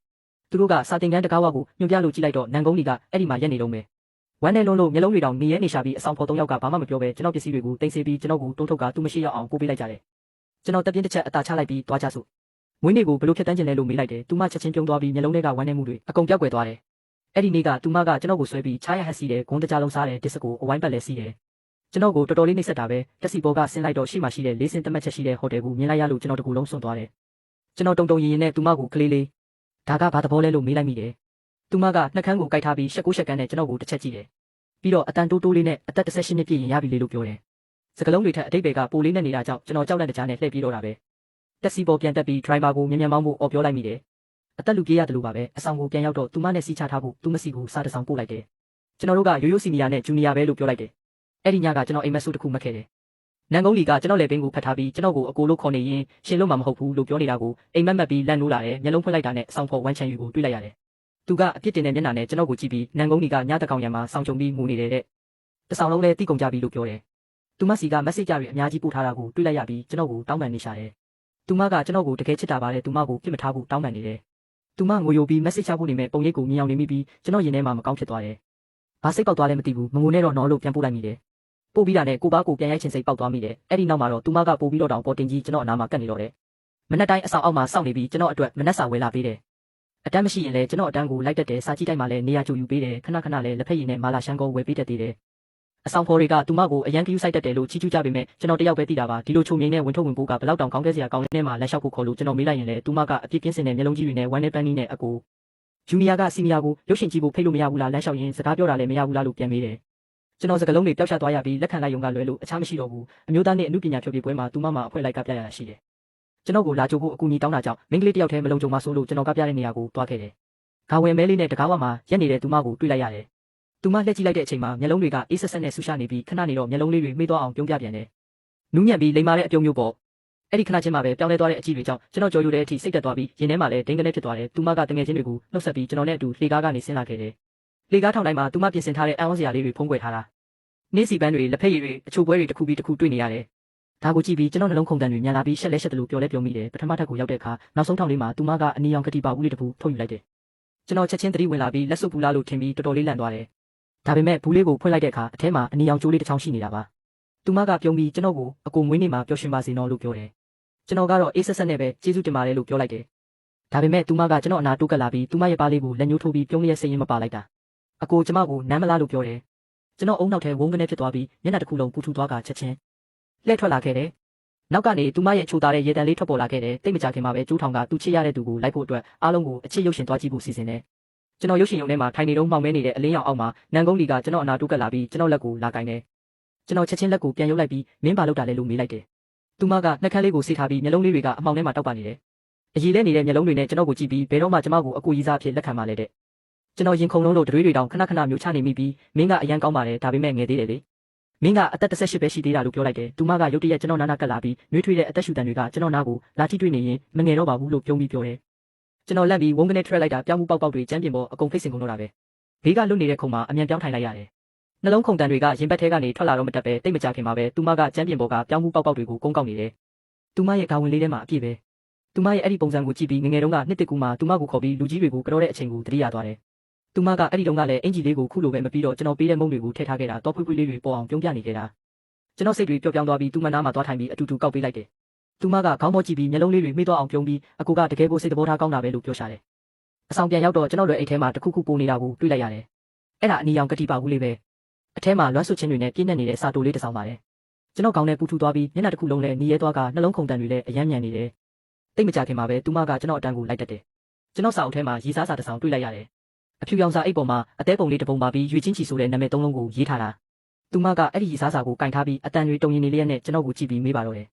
[SPEAKER 1] သူတို့ကစာတင်ခန်းတကားဝကိုညွှန်ပြလို့ကြည့်လိုက်တော့နန်ကုန်းလီကအဲ့ဒီမှာရက်နေလုံးပဲဝမ်းနဲ့လုံးလို့မျက်လုံးတွေတောင်နေရဲနေရှာပြီးအဆောင်ဖော်3ယောက်ကဘာမှမပြောဘဲကျွန်တော်ပစ္စည်းတွေကိုတင်ဆေးပြီးကျွန်တော်ကိုတုံးထုတ်ကသူမရှိရောက်အောင်ပို့ပေးလိုက်ကြတယ်ကျွန်တော်တက်ပြင်းတစ်ချက်အသာချလိုက်ပြီးသွားကြစို့မွေးနေ့ကိုဘလို့ဖြတ်တန်းကျင်လဲလို့မေးလိုက်တယ်သူမချက်ချင်းပြုံးသွားပြီးမျက်လုံးထဲကဝမ်းနဲ့မှုတွေအကုန်ပြောက်ွယ်သွားတယ်အဲ့ဒီနေ့ကသူမကကျွန်တော်ကိုဆွဲပြီးချားရဟက်စီးတယ်ဂုံးတကြားလုံးစားတယ်ဒစ်စကိုအဝိုင်းပတ်လဲစီးတယ်ကျွန်တော်ကိုတော်တော်လေးနှိပ်စက်တာပဲတက်စီဘောကဆင်းလိုက်တော့ရှိမှရှိတဲ့လေးစင်းတမတ်ချက်ရှိတဲ့ဟိုတယ်ကိုမြင်လိုက်ရလို့ကျွန်တော်တကူလုံးစွန့်သွားတယ်ကျွန်တော်တုံတုံရင်ရင်နဲ့သူမကိုကလေးလေးဒါကဘာသဘောလဲလို့မေးလိုက်မိတယ်သူမကနှက်ခမ်းကိုကိုက်ထားပြီးရှက်ကိုရှက်ကန်းနဲ့ကျွန်တော်ကိုတစ်ချက်ကြည့်တယ်ပြီးတော့အတန်တိုးတိုးလေးနဲ့အသက်18နှစ်ပြည့်ရင်ရပြီလေလို့ပြောတယ်စကလုံးတွေထက်အတိတ်တွေကပိုလေးနဲ့နေတာကြောင့်ကျွန်တော်ကြောက်လန့်တကြားနဲ့လှည့်ပြေးတော့တာပဲတက်စီဘောပြန်တက်ပြီးဒရိုင်ဘာကိုမြန်မြန်မောင်းဖို့အော်ပြောလိုက်မိတယ်အသက်လူပြေးရတယ်လို့ပါပဲအဆောင်ကိုပြန်ရောက်တော့သူမနဲ့စီချထားဖို့သူမစီကိုစားတဆောင်ပို့လိုက်တယ်ကျွန်တော်တို့ကရိုးရိုးစီနီယာနဲ့ဂျူနီယာပဲလို့ပြောလိုက်တယ်အဲ့ဒီညကကျွန်တော်အိမ်မက်ဆုတစ်ခုမှတ်ခဲ့တယ်နန်ကုန်းလီကကျွန်တော်လက်ပင်ကိုဖတ်ထားပြီးကျွန်တော်ကိုအကိုလို့ခေါ်နေရင်ရှင်လို့မှမဟုတ်ဘူးလို့ပြောနေတာကိုအိမ်မက်မှတ်ပြီးလန့်လို့လာတယ်မျက်လုံးဖွင့်လိုက်တာနဲ့အဆောင်ဖော်ဝမ်းချန်ယူကိုတွေးလိုက်ရတယ်သူကအပြစ်တင်တဲ့မျက်နှာနဲ့ကျွန်တော်ကိုကြည့်ပြီးနန်ကုန်းလီကညတကောင်ရံမှာစောင့်ကြုံပြီးငိုနေတယ်တဲ့တဆောင်လုံးလဲတိကုန်ကြပြီလို့ပြောတယ်သူမစီကမက်ဆေ့ချ်တွေအများကြီးပို့ထားတာကိုတွေးလိုက်ရပြီးကျွန်တော်ကိုတောင်းပန်နေရှာတယ်သူမကကျွန်တော်ကိုတကယ်ချစ်တာပါတဲ့သူမကိုပြစ်မထားဘူးတောင်းပန်နေတယ်သူမငိုယိုပြီးမက်ဆေ့ချ်ချဖို့နေမဲ့ပုံရိပ်ကိုမြင်အောင်နေမိပြီးကျွန်တော်ရင်ထဲမှာမကောင်းဖြစ်သွားတယ်ဘာစိတ်ပေါက်သွားလဲမသိဘူးမငိုနဲ့တော့နော်လို့ပြန်ပို့လိုက်မိတယ်ပို့ပြီးတာနဲ့ကိုပါကိုပြန်ရိုက်ချင်စိတ်ပေါက်သွားမိတယ်အဲ့ဒီနောက်မှာတော့သူမကပို့ပြီးတော့တောင်ပေါ်တင်ကြီးကျွန်တော်အနာမှာကတ်နေတော့တယ်မနက်တိုင်းအဆောင်အောက်မှာစောင့်နေပြီးကျွန်တော်အတွက်မနက်စာဝယ်လာပေးတယ်အတန်းမရှိရင်လည်းကျွန်တော်အတန်းကိုလိုက်တက်တယ်စာကြည့်တိုင်းမှာလည်းနေရာကျယူပေးတယ်ခဏခဏလည်းလက်ဖက်ရည်နဲ့မာလာရှန်ကိုဝယ်ပေးတတ်သေးတယ်အဆောင်ဖော်တွေကသူမကိုအရန်ကယူဆိုင်တက်တယ်လို့ချီးကျူးကြပေမဲ့ကျွန်တော်တယောက်ပဲသိတာပါဒီလိုချုံငိမ့်နဲ့ဝင်ထုတ်ဝင်ပိုးကဘလောက်တောင်ကောင်းခဲ့စရာကောင်းနေမှာလက်လျှောက်ဖို့ခေါ်လို့ကျွန်တော်မေးလိုက်ရင်လည်းသူမကအပြစ်ကင်းစင်တဲ့မျက်လုံးကြီးတွေနဲ့ဝမ်းနဲ့ပန်းနီးနဲ့အကိုဂျူနီယာကစီနီယာကိုရုပ်ရှင်ကြည့်ဖို့ဖိတ်လို့မရဘူးလားလမ်းလျှောက်ရင်စကားပြောတာလည်းမရဘူးလားလို့ပြန်မေးတယ်ကျွန်တော်စကလုံးတွေပျောက်ချသွားရပြီးလက်ခံလိုက်ရုံကလွဲလို့အခြားမရှိတော့ဘူးအမျိုးသားနဲ့အမှုပညာဖြောပြပွဲမှာသူမအဖွဲလိုက်ကပြရတာရှိတယ်ကျွန်တော်ကိုလာကြိုဖို့အကူအညီတောင်းတာကြောင့်မိန်းကလေးတယောက်တည်းမလုံခြုံမှဆိုလို့ကျွန်တော်ကပြတဲ့နေရာကိုသွားခဲ့တယ်ဂါဝင်မဲလေးနဲ့တကားဝမှာရက်နေတဲ့သူမကိုတွေ့လိုက်ရတယ်သူမလှည့်ကြည့်လိုက်တဲ့အချိန်မှာမျက်လုံးတွေကအေးဆက်ဆက်နဲ့ဆူရှာနေပြီးခဏနေတော့မျက်လုံးလေးတွေမှိသွားအောင်ပြုံးပြပြန်တယ်နူးညံ့ပြီးလိမ္မာတဲ့အပြုံးမျိုးပေါ့အဲ့ဒီခဏချင်းမှာပဲပြောင်းလဲသွားတဲ့အကြည့်တွေကြောင့်ကျွန်တော်ကြော်ယူတဲ့အထိစိတ်တက်သွားပြီးရင်ထဲမှာလည်းဒိန်းကနေဖြစ်သွားတယ်သူမကတငယ်ချင်းတွေကိုနှုတ်ဆက်ပြီးကျွန်တော်နဲ့အတူလှေကားကနေဆင်းလာခဲ့တယ်လှေကားထောင်တိုင်းမှာသူမပြင်ဆင်ထားတဲ့အံ့ဩစရာလေးတွေဖုံးကွယ်ထားတာနေ့စီပန်းတွေလက်ဖက်ရည်တွေအချိုပွဲတွေတစ်ခုပြီးတစ်ခုတွေ့နေရတယ်ဒါကိုကြည့်ပြီးကျွန်တော်နှလုံးခုန်တန်တွေမြန်လာပြီးရှက်လဲရှက်တယ်လို့ပြောလဲပြောမိတယ်ပထမထပ်ကိုရောက်တဲ့အခါနောက်ဆုံးထောင်လေးမှာသူမကအနီရောင်ကတိပါဦးလေးတစ်ခုထုတ်ယူလိုက်တယ်ကျွန်တော်ချက်ချင်းသတိဝင်လာပြီးလက်စွပ်ပူလာလို့ထင်ပြီးတော်တော်လေးလန့်သွားတယ်ဒါပေမဲ့ဘူးလေးကိုဖွင့်လိုက်တဲ့အခါအထဲမှာအနီရောင်ကြိုးလေးတစ်ချောင်းရှိနေတာပါသူမကပြုံးပြီးကျွန်တော်ကိုအကိုမွေးနေ့မှာပျော်ရွှင်ပါစေနော်လို့ပြောတယ်ကျွန်တော်ကတော့အေးဆက်ဆက်နဲ့ပဲကျေးဇူးတင်ပါတယ်လို့ပြောလိုက်တယ်ဒါပေမဲ့သူမကကျွန်တော်အနာတိုးကပ်လာပြီးသူမရဲ့ပါးလေးကိုလက်ညှိုးထိုးပြီးပြုံးလျက်စိတ်ရင်းမပါလိုက်တာအကိုကျမကိုနမ်းမလားလို့ပြောတယ်ကျွန်တော်အုံနောက်ထဲဝုန်းကနေဖြစ်သွားပြီးမျက်နှာတစ်ခုလုံးပူထူသွားကချက်ချင်းလှည့်ထွက်လာခဲ့တယ်နောက်ကနေသူမရဲ့ချိုသားတဲ့ရေတံလေးထွက်ပေါ်လာခဲ့တယ်တိတ်မကြခင်မှာပဲကျိုးထောင်ကသူချစ်ရတဲ့သူကိုလိုက်ဖို့အတွက်အားလုံးကိုအချစ်ရုပ်ရှင်သွားကြည့်ဖို့စီစဉ်တယ်ကျွန်တော်ရုပ်ရှင်ရုံထဲမှာထိုင်နေတော့မှောင်မဲနေတဲ့အလင်းရောင်အောက်မှာနန်ကုန်းလီကကျွန်တော်အနာတိုးကပ်လာပြီးကျွန်တော်လက်ကိုလာကင်တယ်ကျွန်တော်ချက်ချင်းလက်ကိုပြန်ရုပ်လိုက်ပြီးမင်းပါလို့တာလဲလို့မေးလိုက်တယ်သူမကနှက်ခမ်းလေးကိုဆေးထားပြီးမျက်လုံးလေးတွေကအမှောင်ထဲမှာတောက်ပါနေတယ်အရည်လဲနေတဲ့မျက်လုံးတွေနဲ့ကျွန်တော်ကိုကြည့်ပြီးဘယ်တော့မှကျွန်မကိုအကူကြီးစားအဖြစ်လက်ခံပါလေတဲ့ကျွန်တော်ရင်ခုန်လုံးလို့တွေးတွေတောင်ခဏခဏမျိုးချနေမိပြီးမင်းကအရန်ကောင်းပါတယ်ဒါပေမဲ့ငယ်သေးတယ်လေ မင်းကအသက်18ပဲရှိသေးတာလို့ပြောလိုက်တယ်။သူမကရုတ်တရက်ကျွန်တော်နားကပ်လာပြီးနှွေးထွေးတဲ့အသက်ရှူတန်တွေကကျွန်တော်နားကိုလာထိတွေ့နေရင်မငယ်တော့ပါဘူးလို့ပြုံးပြီးပြောတယ်။ကျွန်တော်လက်ပြီးဝုန်းကနေထွက်လိုက်တာပြောင်းမှုပေါက်ပေါက်တွေကျန်းပြင်းပေါ်အကုန်ဖိတ်စင်ကုန်တော့တာပဲ။ဘေးကလွတ်နေတဲ့ခုံမှာအမြန်ပြောင်းထိုင်လိုက်ရတယ်။နှလုံးခုန်တန်တွေကရင်ဘတ်ထဲကနေထွက်လာတော့မတက်ပဲတိတ်မကြခင်မှာပဲသူမကကျန်းပြင်းပေါ်ကပြောင်းမှုပေါက်ပေါက်တွေကိုကုန်းကောက်နေတယ်။သူမရဲ့ခေါင်းဝင်လေးထဲမှာအပြည့်ပဲ။သူမရဲ့အဲ့ဒီပုံစံကိုကြည့်ပြီးငငယ်တုန်းကနှစ်တစ်ကူမှသူမကိုခေါ်ပြီးလူကြီးတွေကိုကြောတဲ့အချိန်ကိုတတိယသွားတယ်။သူမကအဲ့ဒီတုန်းကလည်းအင်ဂျီလေးကိုခုလိုပဲမပြီးတော့ကျွန်တော်ပေးတဲ့မုံတွေကိုထည့်ထားခဲ့တာတော့ဖွေးဖွေးလေးတွေပေါ်အောင်ပြုံးပြနေခဲ့တာ။ကျွန်တော်စိတ်တွေပျော့ပြောင်းသွားပြီးသူမနားမှာသွားထိုင်ပြီးအတူတူကောက်ပေးလိုက်တယ်။သူမကခေါင်းပေါ်ကြည့်ပြီးမျက်လုံးလေးတွေမှိသွားအောင်ပြုံးပြီးအကူကတကယ်ကိုစိတ်သဘောထားကောင်းတာပဲလို့ပြောရှာတယ်။အဆောင်ပြန်ရောက်တော့ကျွန်တော်တို့အိတ်ထဲမှာတခုခုပိုနေတာကိုတွေ့လိုက်ရတယ်။အဲ့ဒါအနီရောင်ကတိပါဘူးလေးပဲ။အထဲမှာလွမ်းဆွချင်းတွေနဲ့ပြည့်နေနေတဲ့စာတိုလေးတစ်စောင်ပါတယ်။ကျွန်တော်ခေါင်းနဲ့ပူထူသွားပြီးမျက်နှာတစ်ခုလုံးနဲ့ညီရဲသွားကနှလုံးခုန်တန်တွေလည်းအယမ်းညံနေတယ်။တိတ်မကြခင်မှာပဲသူမကကျွန်တော်အတန်းကိုလိုက်တက်တယ်။ကျွန်တော်စာအုပ်ထဲမှာရီစားစာတစ်စောင်တွေ့လိုက်ရတယ်။အဖြူရောင်စာအိတ်ပေါ်မှာအသေးပုံလေးတစ်ပုံပါပြီးရွေချင်းချီဆိုတဲ့နာမည်သုံးလုံးကိုရေးထားတာ။သူမကအဲ့ဒီရီစားစာကိုကင်ထားပြီးအတန်တွေတုံရင်နေလျက်နဲ့ကျွန်တော်ကိုကြည့်ပြီးမေးပါတော့တယ်